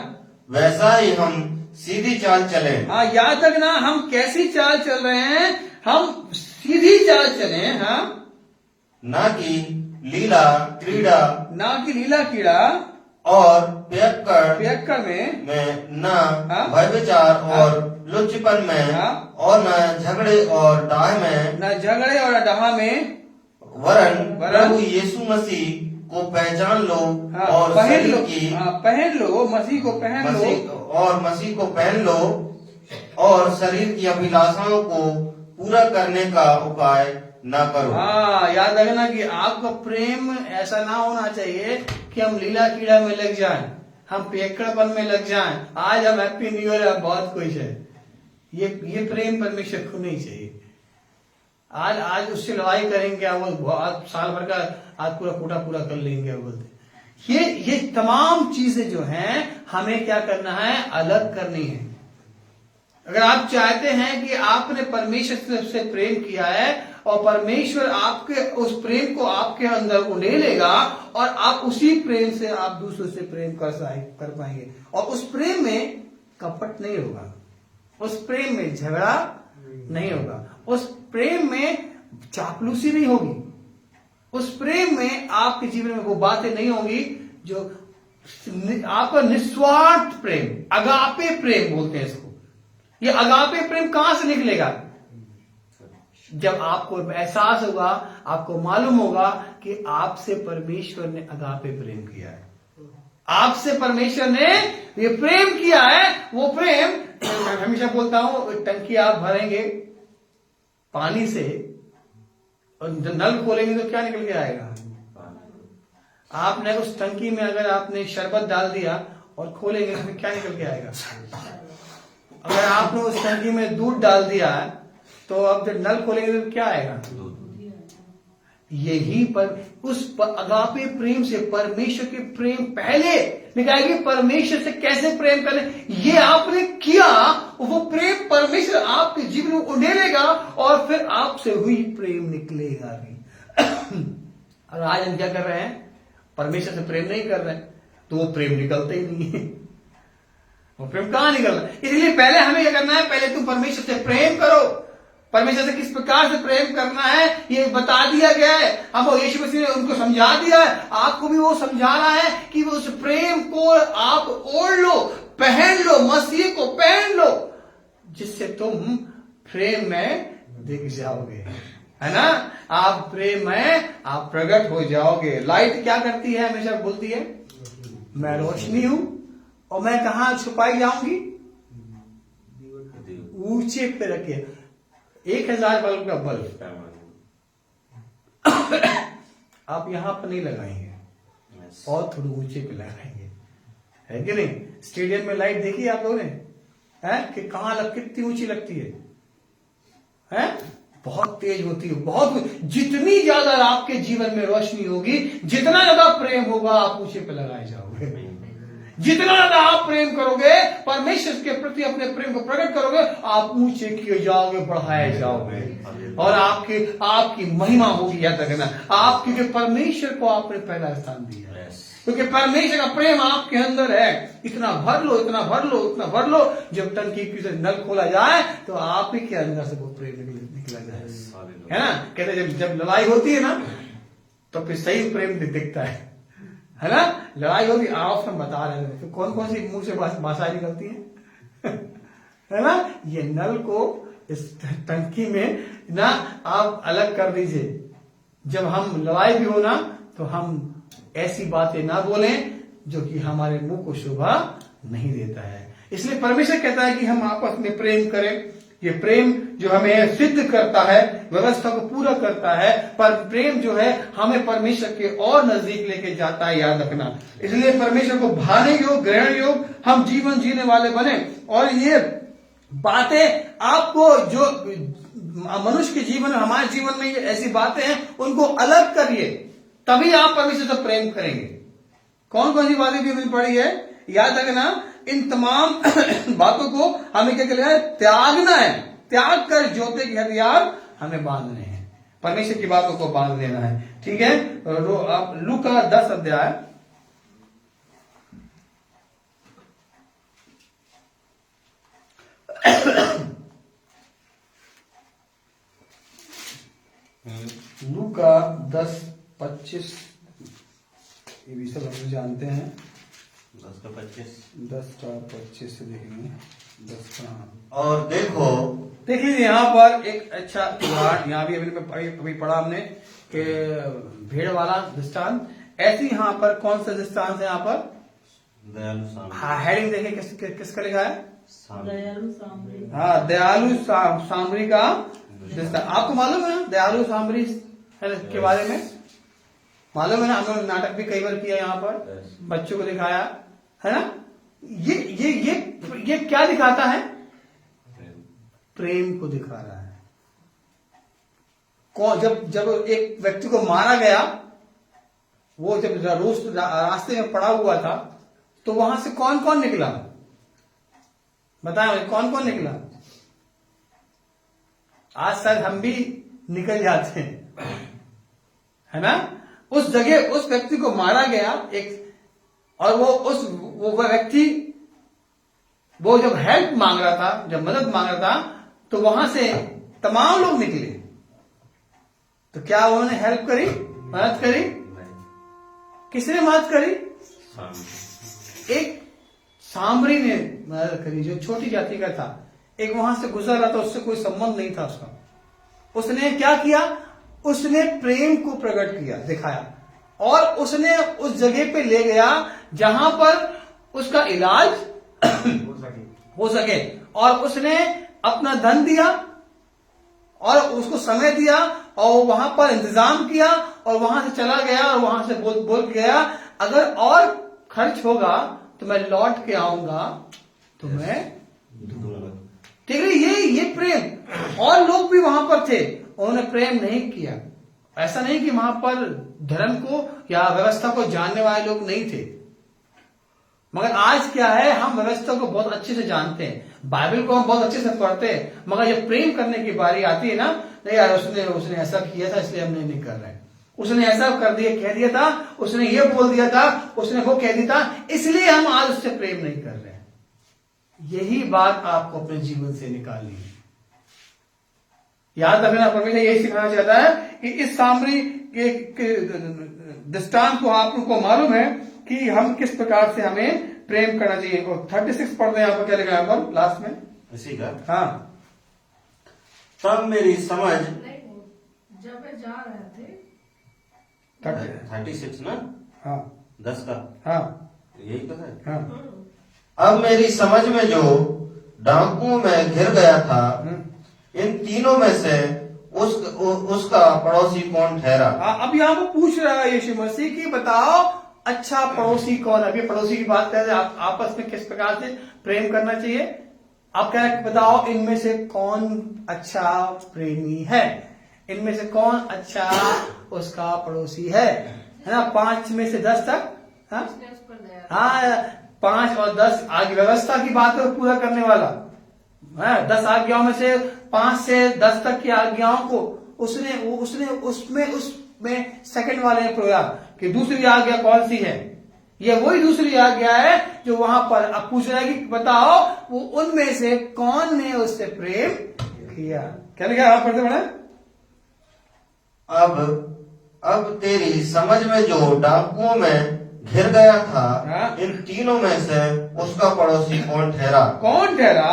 वैसा ही हम सीधी चाल चले। हाँ, याद रखना, हम कैसी चाल चल रहे हैं, हम सीधी चाल चले, हाँ, ना कि लीला क्रीड़ा, ना कि लीला कीड़ा और पियक्कड़ में न हाँ? व्यभिचार और लुच्चपन में, हाँ? और न झगड़े और डाह में, न झगड़े और डाह में, वरन प्रभु यीशु मसीह को पहचान लो, हाँ, और पहन शरीर लो, की हाँ, पहन लो, मसीह को पहन मसीह को पहन लो, और शरीर की अभिलाषाओं को पूरा करने का उपाय ना करो। हाँ, याद रखना कि आपका प्रेम ऐसा ना होना चाहिए कि हम लीला कीड़ा में लग जाएं, हम पियक्कड़पन में लग जाएं। आज हम हैप्पी न्यू ईयर बहुत खुश है, ये प्रेम परमेश्वर को नहीं चाहिए। आज उससे लड़ाई करेंगे, वो आज साल भर का आज पूरा कर लेंगे, बोलते। ये तमाम चीजें जो हैं हमें क्या करना है, अलग करनी है। अगर आप चाहते हैं कि आपने परमेश्वर से प्रेम किया है और परमेश्वर आपके उस प्रेम को आपके अंदर उंडेलेगा और आप उसी प्रेम से आप दूसरों से प्रेम कर पाएंगे, और उस प्रेम में कपट नहीं होगा, उस प्रेम में झगड़ा नहीं होगा, उस प्रेम में चापलूसी नहीं होगी, उस प्रेम में आपके जीवन में वो बातें नहीं होंगी जो आपका निस्वार्थ प्रेम, अगापे प्रेम बोलते हैं इसको। ये अगापे प्रेम कहां से निकलेगा? जब आपको एहसास होगा, आपको मालूम होगा कि आपसे परमेश्वर ने अगापे प्रेम किया है, आपसे परमेश्वर ने ये प्रेम किया है। वो प्रेम, मैं हमेशा बोलता हूं, टंकी आप भरेंगे पानी से और नल खोलेंगे तो क्या निकल के आएगा? आपने उस टंकी में अगर आपने शरबत डाल दिया और खोलेंगे तो क्या निकल के आएगा? अगर आपने उस टंकी में दूध डाल दिया है तो अब जब नल खोलेंगे तो क्या आएगा? यही पर उस अगापे प्रेम से, परमेश्वर के प्रेम पहले निकालेगी, परमेश्वर से कैसे प्रेम करें ये आपने किया, वो प्रेम परमेश्वर आपके जीवन में उंडेलेगा और फिर आपसे हुई प्रेम निकलेगा भी। और आज हम क्या कर रहे हैं? परमेश्वर से प्रेम नहीं कर रहे हैं, तो वो प्रेम निकलता ही नहीं है। वो प्रेम कहां निकलना? इसलिए पहले हमें क्या करना है? पहले तुम परमेश्वर से प्रेम करो। परमेश्वर से किस प्रकार से प्रेम करना है ये बता दिया गया है। अब यीशु मसीह ने उनको समझा दिया है, आपको भी वो समझा रहा है कि वो उस प्रेम को आप ओढ़ लो, पहन लो, मसीह को पहन लो, जिससे तुम प्रेम में दिख जाओगे, है ना? आप प्रेम में आप प्रकट हो जाओगे। लाइट क्या करती है? हमेशा बोलती है मैं रोशनी हूं और मैं कहां छुपाई जाऊंगी? ऊंचे पे रखिए 1000 बल्ब का बल्ब आप यहां पर नहीं लगाएंगे और थोड़ी ऊंचे पे लगाएंगे, है कि नहीं? स्टेडियम में लाइट देखी आप लोगों ने, है कि कहां कितनी ऊंची लगती है? बहुत तेज होती है, बहुत। जितनी ज्यादा आपके जीवन में रोशनी होगी, जितना ज्यादा प्रेम होगा, आप ऊंचे पे लगाए जाओगे। जितना ज्यादा आप प्रेम करोगे, परमेश्वर के प्रति अपने प्रेम को प्रकट करोगे, आप ऊंचे किए जाओगे, बढ़ाए जाओगे, और आपकी महिमा होगी। याद रखना, आप क्योंकि परमेश्वर को आपने पहला स्थान दिया है, क्योंकि परमेश्वर का प्रेम आपके अंदर है। इतना भर लो, इतना भर लो, इतना भर लो, जब टंकी से नल खोला जाए तो आप ही के अंदर से वो प्रेम निकला जाए, है ना। कहते जब लड़ाई होती है ना, तो फिर सही प्रेम दिखता है ना। लड़ाई होती, आप हम बता रहे थे, तो कौन कौन सी मुंह से भाषाएं निकलती है है ना। ये नल को इस टंकी में ना आप अलग कर दीजिए। जब हम लड़ाई भी हो ना, तो हम ऐसी बातें ना बोलें जो कि हमारे मुंह को शोभा नहीं देता है। इसलिए परमेश्वर कहता है कि हम आपस में प्रेम करें। ये प्रेम जो हमें सिद्ध करता है, व्यवस्था को पूरा करता है, पर प्रेम जो है हमें परमेश्वर के और नजदीक लेके जाता है। याद रखना, इसलिए परमेश्वर को भाने योग, ग्रहण योग हम जीवन जीने वाले बने। और ये बातें आपको, जो मनुष्य के जीवन में, हमारे जीवन में ये ऐसी बातें हैं, उनको अलग करिए, तभी आप परमेश्वर से प्रेम करेंगे। कौन कौन सी बातें भी हमने पढ़ी है, याद रखना। इन तमाम बातों को हमें क्या करना है, त्यागना है। त्याग कर जोते के हथियार हमें बांधने हैं, परमेश्वर की बातों को बांध लेना है। ठीक है, आप लूका 10 अध्याय लूका 10:25, ये भी सब हम जानते हैं। 10 का 25 10:25 से देखेंगे। 10 का, और देख लीजिए यहाँ पर एक अच्छा उदाहरण, यहाँ भी अभी पढ़ा हमने कि भेड़ वाला दृष्टांत। ऐसी यहाँ पर कौन सा दृष्टांत है यहाँ पर, दयालु सामरी। हाँ, हेडिंग देखें किसका लिखा है, दयालु सामरी। हाँ, दयालु सामरी का दृष्टांत। आपको मालूम है ना दयालु सामरी के बारे में, मालूम है ना। हम लोग नाटक भी कई बार किया यहाँ पर, बच्चों को दिखाया है ना। ये क्या दिखाता है, प्रेम को दिखा रहा है। जब एक व्यक्ति को मारा गया, वो जब रास्ते में पड़ा हुआ था, तो वहां से कौन कौन निकला, बताएं कौन कौन निकला। आज शायद हम भी निकल जाते हैं, है ना। उस जगह उस व्यक्ति को मारा गया एक, और वो व्यक्ति वो जब हेल्प मांग रहा था, जब मदद मांग रहा था, तो वहां से तमाम लोग निकले। तो क्या उन्होंने हेल्प करी, मदद करी? किसने मदद करी? एक सामरी ने मदद करी, जो छोटी जाति का था। एक वहां से गुजर रहा था, उससे कोई संबंध नहीं था उसका। उसने क्या किया, उसने प्रेम को प्रकट किया, दिखाया, और उसने उस जगह पे ले गया जहां पर उसका इलाज हो सके, और उसने अपना धन दिया और उसको समय दिया, और वहां पर इंतजाम किया, और वहां से चला गया, और वहां से बोल गया, अगर और खर्च होगा तो मैं लौट के आऊंगा, तो मैं दूंगा। ठीक है, ये प्रेम। और लोग भी वहां पर थे, उन्होंने प्रेम नहीं किया। ऐसा नहीं कि वहां पर धर्म को या व्यवस्था को जानने वाले लोग नहीं थे, मगर आज क्या है, हम व्यवस्था को बहुत अच्छे से जानते हैं, बाइबल को हम बहुत अच्छे से पढ़ते हैं, मगर जब प्रेम करने की बारी आती है ना, नहीं यार उसने ऐसा किया था इसलिए हम नहीं कर रहे हैं, उसने ऐसा कह दिया था, उसने ये बोल दिया था, उसने वो कह दिया था, इसलिए हम आज उससे प्रेम नहीं कर रहे हैं। यही बात आपको अपने जीवन से निकालनी है। याद रखना, परमेश्वर यही सिखाना चाहता है कि इस सामरी के दृष्टांत को आप लोगों को मालूम है कि हम किस प्रकार से हमें प्रेम करना चाहिए। 36 पढ़ते हैं, यहाँ पर क्या लिखा है, यहाँ पर लास्ट में इसी का। हाँ, तब मेरी समझ, जब वे जा रहे थे, 36 ना, हाँ, 10 का, हाँ, यही तो है। हाँ, अब मेरी समझ में जो डाकुओं में घिर गया था, इन तीनों में से उसका पड़ोसी कौन ठहरा? अब यहाँ पर पूछ रहा है यीशु मसीह कि बताओ अच्छा पड़ोसी कौन है। अभी पड़ोसी की बात कर रहे हैं, आपस में किस प्रकार से प्रेम करना चाहिए। आप कह रहे बताओ इनमें से कौन अच्छा प्रेमी है, इनमें से कौन अच्छा उसका पड़ोसी है ना। 5 में से 10 तक, हाँ, 5 और 10 आज्ञा व्यवस्था की बात को पूरा करने वाला है। 10 आज्ञाओं में से 5 से 10 तक की आज्ञाओं को उसने उसमें सेकंड वाले ने प्रया कि दूसरी आज्ञा कौन सी है। ये वही दूसरी आज्ञा है जो वहां पर अब पूछ रहा है कि बताओ वो उनमें से कौन ने उससे प्रेम किया। क्या लिखा है पढ़ते पढ़े। अब तेरी समझ में जो डाकुओं में घिर गया था, हाँ? इन तीनों में से उसका पड़ोसी कौन ठहरा? कौन ठहरा?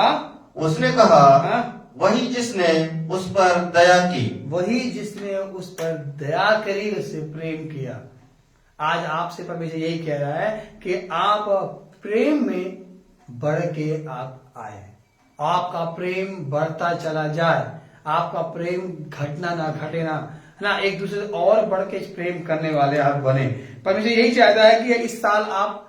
उसने कहा, हाँ? वही जिसने उस पर दया की। वही जिसने उस पर दया करी, उससे प्रेम किया। आज आपसे परमेश्वर यही कह रहा है कि आप प्रेम में बढ़ के आप आए, आपका प्रेम बढ़ता चला जाए, आपका प्रेम घटना ना घटे ना एक दूसरे से और बढ़ के प्रेम करने वाले आप बने। परमेश्वर यही चाहता है कि इस साल आप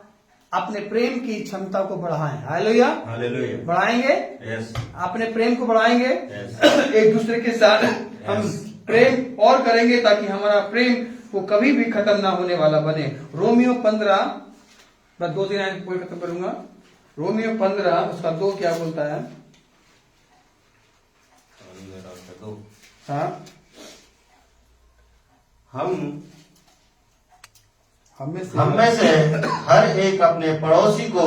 अपने प्रेम की क्षमता को बढ़ाएं। Hallelujah, hallelujah. बढ़ाएंगे, यस, अपने प्रेम को बढ़ाएंगे, यस। एक दूसरे के साथ हम प्रेम और करेंगे ताकि हमारा प्रेम वो कभी भी खत्म ना होने वाला बने। रोमियो 15, बस 2-3 आयत कोई खत्म करूंगा। रोमियो 15 उसका 2 क्या बोलता है? हाँ, हम में से हर एक अपने पड़ोसी को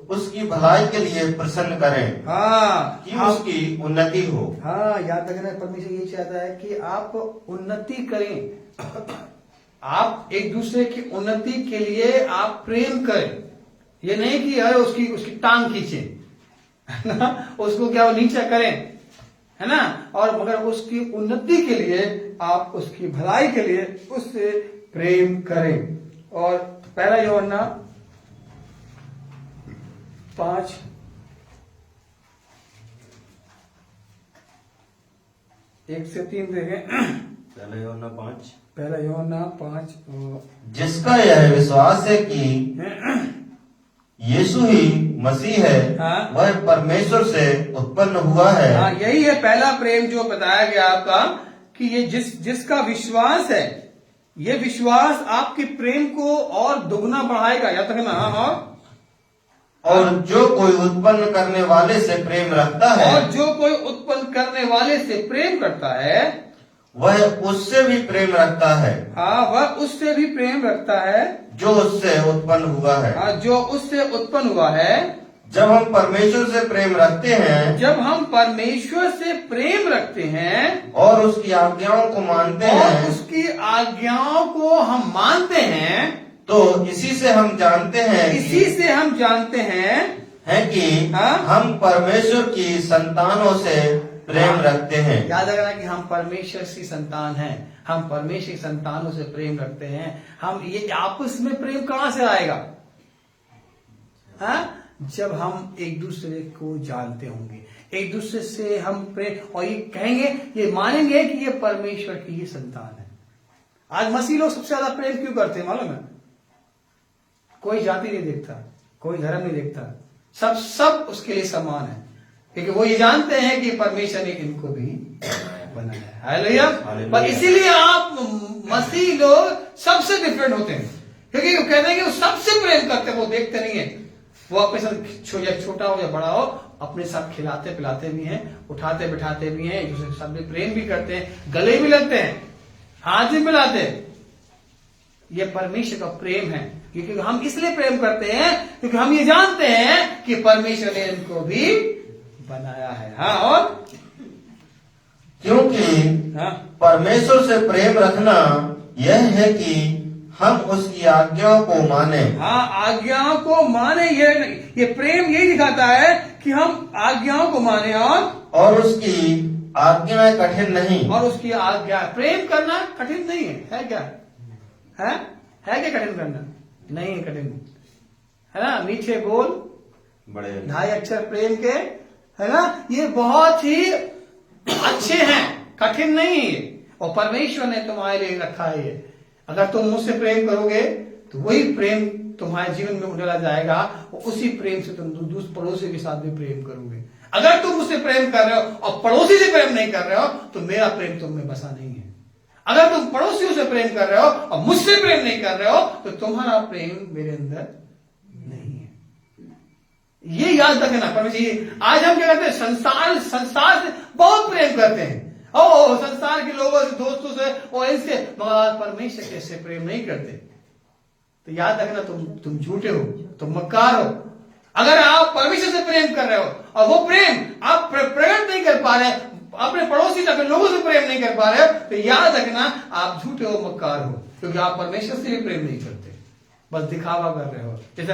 उसकी भलाई के लिए प्रसन्न करें, हाँ, कि उसकी उन्नति हो। हाँ, याद रखना परमेश्वर ये चाहता है कि आप उन्नति करें, आप एक दूसरे की उन्नति के लिए आप प्रेम करें। ये नहीं कि अरे उसकी टांग खींचे, है ना, उसको क्या वो नीचा करें, है ना, और मगर उसकी उन्नति के लिए आप उसकी भलाई के लिए उससे प्रेम करें। और पहला यूहन्ना 5 1 से 3 देखें। पहला यूहन्ना 5। जिसका यह विश्वास है कि यीशु ही मसीह है, हाँ? वह परमेश्वर से उत्पन्न हुआ है। हाँ, यही है पहला प्रेम जो बताया गया आपका, कि ये जिसका विश्वास है, ये विश्वास आपके प्रेम को और दुगना बढ़ाएगा। या तक ना, और जो कोई उत्पन्न करने वाले से प्रेम रखता है, और जो कोई उत्पन्न करने वाले से प्रेम करता है, वह उससे भी प्रेम रखता है। हाँ, वह उससे भी प्रेम रखता है जो उससे उत्पन्न हुआ है। हाँ, जो उससे उत्पन्न हुआ है। जब हम परमेश्वर से प्रेम रखते हैं, जब हम परमेश्वर से प्रेम रखते हैं और उसकी आज्ञाओं को मानते और हैं, उसकी आज्ञाओं को हम मानते हैं, तो इसी से हम जानते हैं कि हाँ? हम परमेश्वर की संतानों से प्रेम रखते हैं। याद रखना कि हम परमेश्वर की संतान हैं, हम परमेश्वर की संतानों से प्रेम रखते हैं। हम ये आपस में प्रेम कहां से आएगा? हाँ? जब हम एक दूसरे को जानते होंगे, एक दूसरे से हम प्रेम, और ये कहेंगे, ये मानेंगे कि ये परमेश्वर की ही संतान है। आज मसीह लोग सबसे ज्यादा प्रेम क्यों करते हैं मालूम है? कोई जाति नहीं देखता, कोई धर्म नहीं देखता, सब उसके लिए समान है, क्योंकि वो ये जानते हैं कि परमेश्वर ने इनको भी बनाया है। हालेलुया। पर इसीलिए आप मसीह लोग सबसे डिफरेंट होते हैं, क्योंकि वो कहते हैं कि वो सबसे प्रेम करते हैं, वो देखते नहीं है। वो अपने साथ छोटा हो या बड़ा हो, अपने साथ खिलाते पिलाते भी हैं, उठाते बिठाते भी हैं, एक दूसरे के साथ भी प्रेम भी करते हैं, गले भी लगते हैं, हाथ भी मिलाते हैं। ये परमेश्वर का प्रेम है, क्योंकि हम इसलिए प्रेम करते हैं क्योंकि हम ये जानते हैं कि परमेश्वर ने इनको भी बनाया है। हाँ, और क्योंकि हाँ, परमेश्वर से प्रेम रखना यह है कि हम उसकी आज्ञाओं को माने। हाँ, आज्ञाओं को माने। ये प्रेम यही दिखाता है कि हम आज्ञाओं को माने, और उसकी आज्ञाएं कठिन नहीं। और उसकी आज्ञा, प्रेम करना कठिन नहीं है क्या? है क्या कठिन करना? नहीं है कठिन, है ना। मीठे बोल बड़े 2.5 अक्षर प्रेम के, है ना, ये बहुत ही अच्छे हैं, कठिन नहीं है। और परमेश्वर ने तुम्हारे लिए रखा है ये। अगर तुम मुझसे प्रेम करोगे तो वही प्रेम तुम्हारे जीवन में उड़ेला जाएगा, और उसी प्रेम से तुम दूसरे पड़ोसी के साथ भी प्रेम करोगे। अगर तुम मुझसे प्रेम कर रहे हो और पड़ोसी से प्रेम नहीं कर रहे हो, तो मेरा प्रेम तुम में बसा नहीं है। अगर तुम पड़ोसियों से प्रेम कर रहे हो और मुझसे प्रेम नहीं कर रहे हो, तो तुम्हारा प्रेम मेरे अंदर नहीं है। ये याद रखना। परमेश्वर जी, आज हम क्या करते हैं, संसार से बहुत प्रेम करते हैं, ओ संसार के लोगों से, दोस्तों से और इनसे, मगर परमेश्वर कैसे प्रेम नहीं करते। तो याद रखना, तुम झूठे हो, तुम मक्कार हो। अगर आप परमेश्वर से प्रेम कर रहे हो और वो प्रेम आप प्रकट नहीं कर पा रहे, अपने पड़ोसी अपने लोगों से प्रेम नहीं कर पा रहे हो, तो याद रखना आप झूठे हो, मक्कार हो, क्योंकि आप परमेश्वर से भी प्रेम नहीं करते, बस दिखावा कर रहे हो। जैसे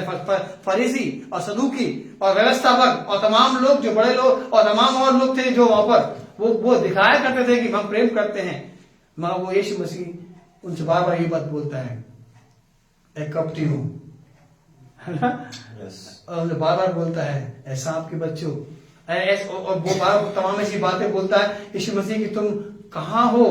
फरीसी और सदूकी और व्यवस्थापक और तमाम लोग, जो बड़े लोग और तमाम और लोग थे जो वहां पर वो दिखाया करते थे कि हम प्रेम करते हैं, मगर वो यीशु मसीह उनसे बार बार ये बात बोलता है, एक कपटी हूं, है ना। और बार बार बोलता है, ऐसा आपके बच्चों, और वो बार तमाम ऐसी बातें बोलता है यीशु मसीह कि तुम कहां हो,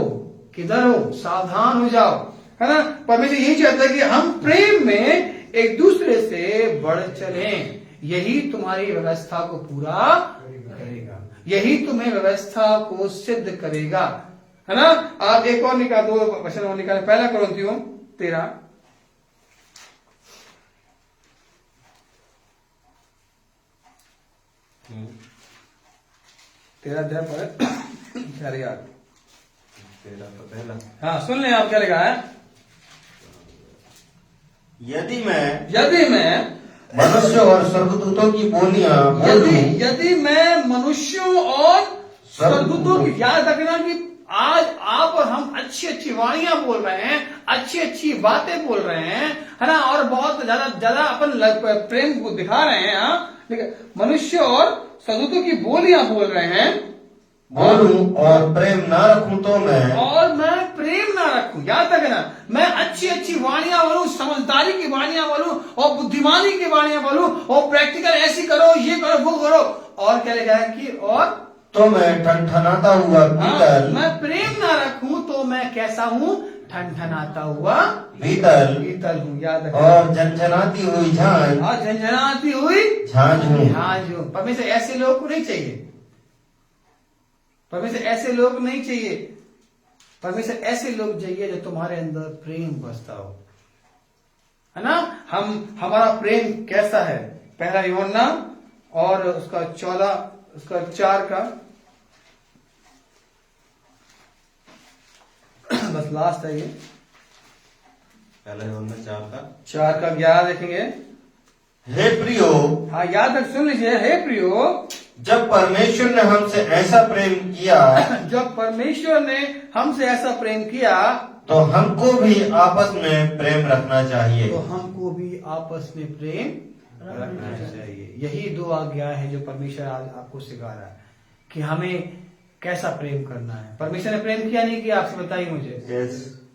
किधर हो, सावधान हो जाओ, है ना। परमेश्वर यही चाहता है कि हम प्रेम में एक दूसरे से बढ़ चलें, यही तुम्हारी व्यवस्था को पूरा करेगा, यही तुम्हें व्यवस्था को सिद्ध करेगा, है ना। आप एक और निकाल, 2 वचन और निकाले। पहला कुरिन्थियों 13 अध्याय पर 4 पहला, हाँ सुन लें आप क्या लिखा है। यदि मैं मनुष्य और स्वर्गदूतों की बोलियां बोलूं, यदि मैं मनुष्यों और स्वर्गदूतों की, याद रखना कि आज आप और हम अच्छी अच्छी वाणियां बोल रहे हैं, अच्छी अच्छी बातें बोल रहे हैं, है ना, और बहुत ज्यादा अपन प्रेम को दिखा रहे हैं, हाँ, लेकिन मनुष्य और स्वर्गदूतों की बोलियां बोल रहे हैं, बोलूं और प्रेम ना रखूं तो मैं प्रेम ना रखूं, याद रखना, मैं अच्छी अच्छी वाणियां बोलूं, समझदारी की वाणियां बोलूं और बुद्धिमानी की वाणियां बोलूं और प्रैक्टिकल ऐसी करो, ये करो, वो करो, और क्या लिखा है कि और तो मैं ठनठनाता हुआ भीतर, मैं प्रेम ना रखूं तो मैं कैसा हूं, ठनठनाता हुआ भीतर हूं, याद रखना, और झंझनाती हुई झांझ, और झंझनाती हुई झांझ हूं। परमेश्वर ऐसे लोग को नहीं चाहिए, परमेश्वर ऐसे लोग नहीं चाहिए, परमेश्वर ऐसे लोग चाहिए जो तुम्हारे अंदर प्रेम बसता हो, है ना। हमारा प्रेम कैसा है, पहला यूहन्ना और उसका 4 का बस लास्ट है ये, पहला यूहन्ना 4 का 11 देखेंगे। हे प्रियो, हाँ याद रख, सुन लीजिए, हे प्रियो, जब परमेश्वर ने हमसे ऐसा प्रेम किया, जब परमेश्वर ने हमसे ऐसा प्रेम किया, तो हमको भी आपस में प्रेम रखना चाहिए, तो हमको भी आपस में प्रेम रखना चाहिए। यही 2 आज्ञा है जो परमेश्वर आज आपको सिखा रहा है कि हमें कैसा प्रेम करना है। परमेश्वर ने प्रेम किया नहीं किया, आपसे बताइए मुझे।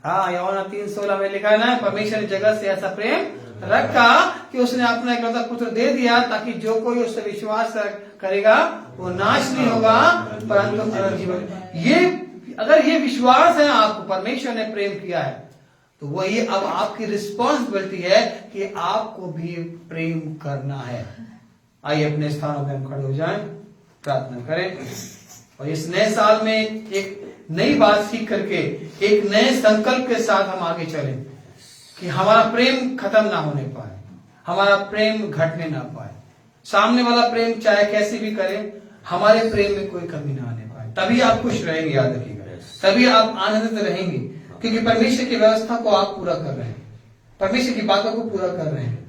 हाँ, यूहन्ना 3:16 में लिखा है ना, परमेश्वर ने जगत से ऐसा प्रेम रखा कि उसने अपना इकलौता पुत्र दे दिया, ताकि जो कोई उससे विश्वास करेगा वो नाश नहीं होगा परंतु अनंत जीवन। ये अगर ये विश्वास है आपको, परमेश्वर ने प्रेम किया है, तो वही अब आपकी रिस्पॉन्सिबिलिटी है कि आपको भी प्रेम करना है। आइए अपने स्थानों पर हम खड़े हो जाएं, प्रार्थना करें और इस नए साल में एक नई बात सीख करके एक नए संकल्प के साथ हम आगे चलें कि हमारा प्रेम खत्म ना होने पाए, हमारा प्रेम घटने ना पाए, सामने वाला प्रेम चाहे कैसे भी करे, हमारे प्रेम में कोई कमी ना आने पाए। तभी आप खुश रहेंगे, याद रखिएगा, तभी आप आनंदित रहेंगे, क्योंकि परमेश्वर की व्यवस्था को आप पूरा कर रहे हैं, परमेश्वर की बातों को पूरा कर रहे हैं।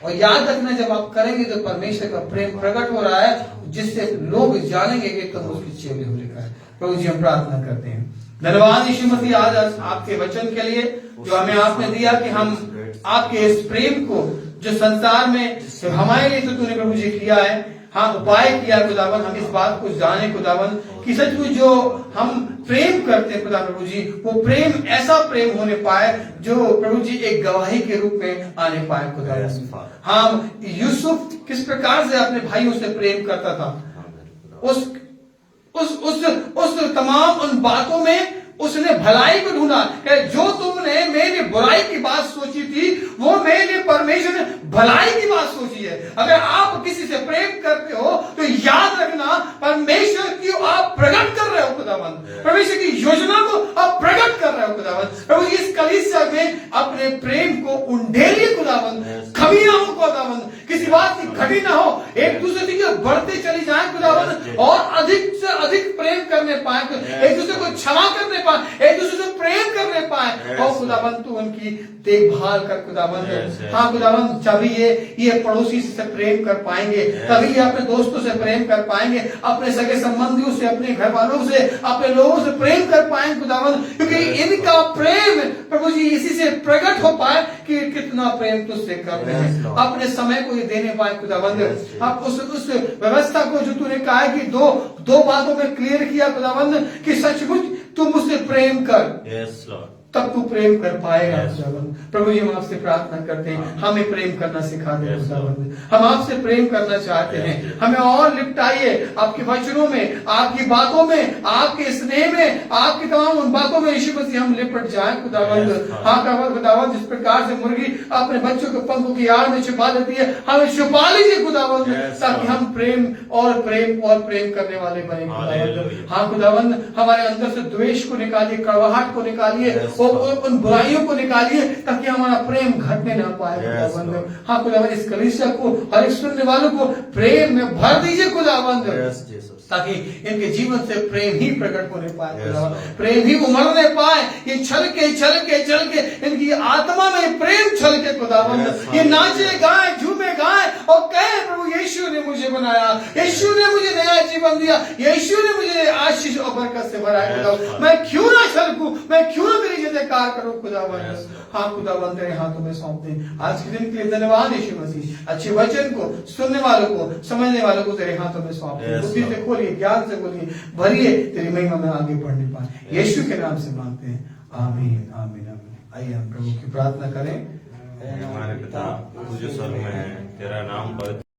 और याद रखना, जब आप करेंगे तो परमेश्वर का प्रेम प्रकट हो रहा है, जिससे लोग जानेंगे कि तुम उसकी चेले हो लिखा है। प्रभु जी, हम प्रार्थना करते हैं, धन्यवाद यीशु मसीह आज आपके वचन के लिए जो हमें आपने दिया, कि हम आपके इस प्रेम को जो संसार में जो हमारे लिए तो तूने प्रभु जी किया है, हाँ उपाय किया खुदावन, हम इस बात को जाने खुदावन कि सचमुच जो हम प्रेम करते हैं खुदा प्रभु जी, वो प्रेम ऐसा प्रेम होने पाए जो प्रभु जी एक गवाही के रूप में आने पाए खुदा। हाँ, यूसुफ किस प्रकार से अपने भाइयों से प्रेम करता था, उस तमाम उन बातों में उसने भलाई को ढूंढा। जो तुमने मेरी बुराई की बात सोची थी, वो मेरे परमेश्वर ने भलाई की बात सोची है। अगर आप किसी से प्रेम करते हो तो याद रखना, परमेश्वर की आप प्रकट कर रहे हो खुदावंद, परमेश्वर की योजना को आप प्रकट कर रहे हो खुदावंद। प्रभु इस कलीसिया में अपने प्रेम को उंडेलिए खुदावंद, कमी ना हो खुदावंद, किसी बात की घटी ना हो, एक खुदावंद और अधिक से अधिक प्रेम करने पाए, एक दूसरे को क्षमा करने पाए, एक दूसरे से प्रेम करने पाए। और खुदावंद तू उनकी देखभाल कर खुदावंद। हाँ खुदावंद, तभी ये पड़ोसी से प्रेम कर पाएंगे, तभी ये अपने दोस्तों से प्रेम कर पाएंगे, अपने सगे संबंधियों से, अपने घर वालों से, अपने लोगों से प्रेम कर पाएंगे खुदावंद, क्योंकि इनका प्रेम प्रभु जी इसी से प्रकट हो पाए कि कितना प्रेम तुझसे करते हैं। अपने समय को ये देने पाए खुदावंद। आप उस व्यवस्था को जो तूने कहा है कि दो बातों में क्लियर किया खुदावंद कि सचमुच तू मुझसे प्रेम कर, तब तू प्रेम कर पाएगा खुदावंद। प्रभु जी हम आपसे प्रार्थना करते हैं, हमें प्रेम करना सिखा दे खुदावंद। हम आपसे प्रेम करना चाहते हैं, हमें और लिपटाइए आपके वचनों में, आपकी बातों में, आपके स्नेह में, आपकी तमाम उन बातों में यीशु मसीह हम लिपट जाए खुदावंद। हाँ खुदावंद, जिस प्रकार से मुर्गी अपने बच्चों के पंखों की आड़ में छुपा देती है, हमें छुपा लीजिए खुदावंद, ताकि हम प्रेम और प्रेम और प्रेम करने वाले बने खुदावंद। हाँ खुदावंद, हमारे अंदर से द्वेष को निकालिए, कड़वाहट को निकालिए, उन बुराइयों को निकालिए, ताकि हमारा प्रेम घटने ना पाए खुदावंद। हाँ खुदावंद, इस कलीसिया को हर एक सुनने वालों को प्रेम में भर दीजिए खुदावंद, ताकि इनके जीवन से प्रेम ही प्रकट होने पाए खुदावंद, प्रेम ही उमड़ने पाए। ये छलके छलके छलके इनकी आत्मा में प्रेम छलके खुदावंद, ये नाचे गाए झूमे गाए और कहे प्रभु यीशु ने मुझे बनाया, यीशु ने मुझे नया जीवन दिया, यीशु ने मुझे आशीष और बरकत से भरा खुदावंद। मैं क्यों ना छलकूं, मैं क्यों ना तेरी जयकार करूं खुदावंद। हाँ खुदावंद, तेरे हाथों में सौंप दें आज के दिन के लिए। धन्यवाद यीशु मसीह, अच्छे वचन को सुनने वालों को, समझने वालों को तेरे हाथों में सौंप दें। बुद्धि से खोलिए, ज्ञान से खोलिए, भरिए, तेरी महिमा में आगे बढ़ने पाए। यीशु के नाम से मांगते हैं, आमीन आमीन आमीन। आइए हम प्रभु की प्रार्थना करें। हमारे पिता तू जो स्वर्ग में है, तेरा नाम पवित्र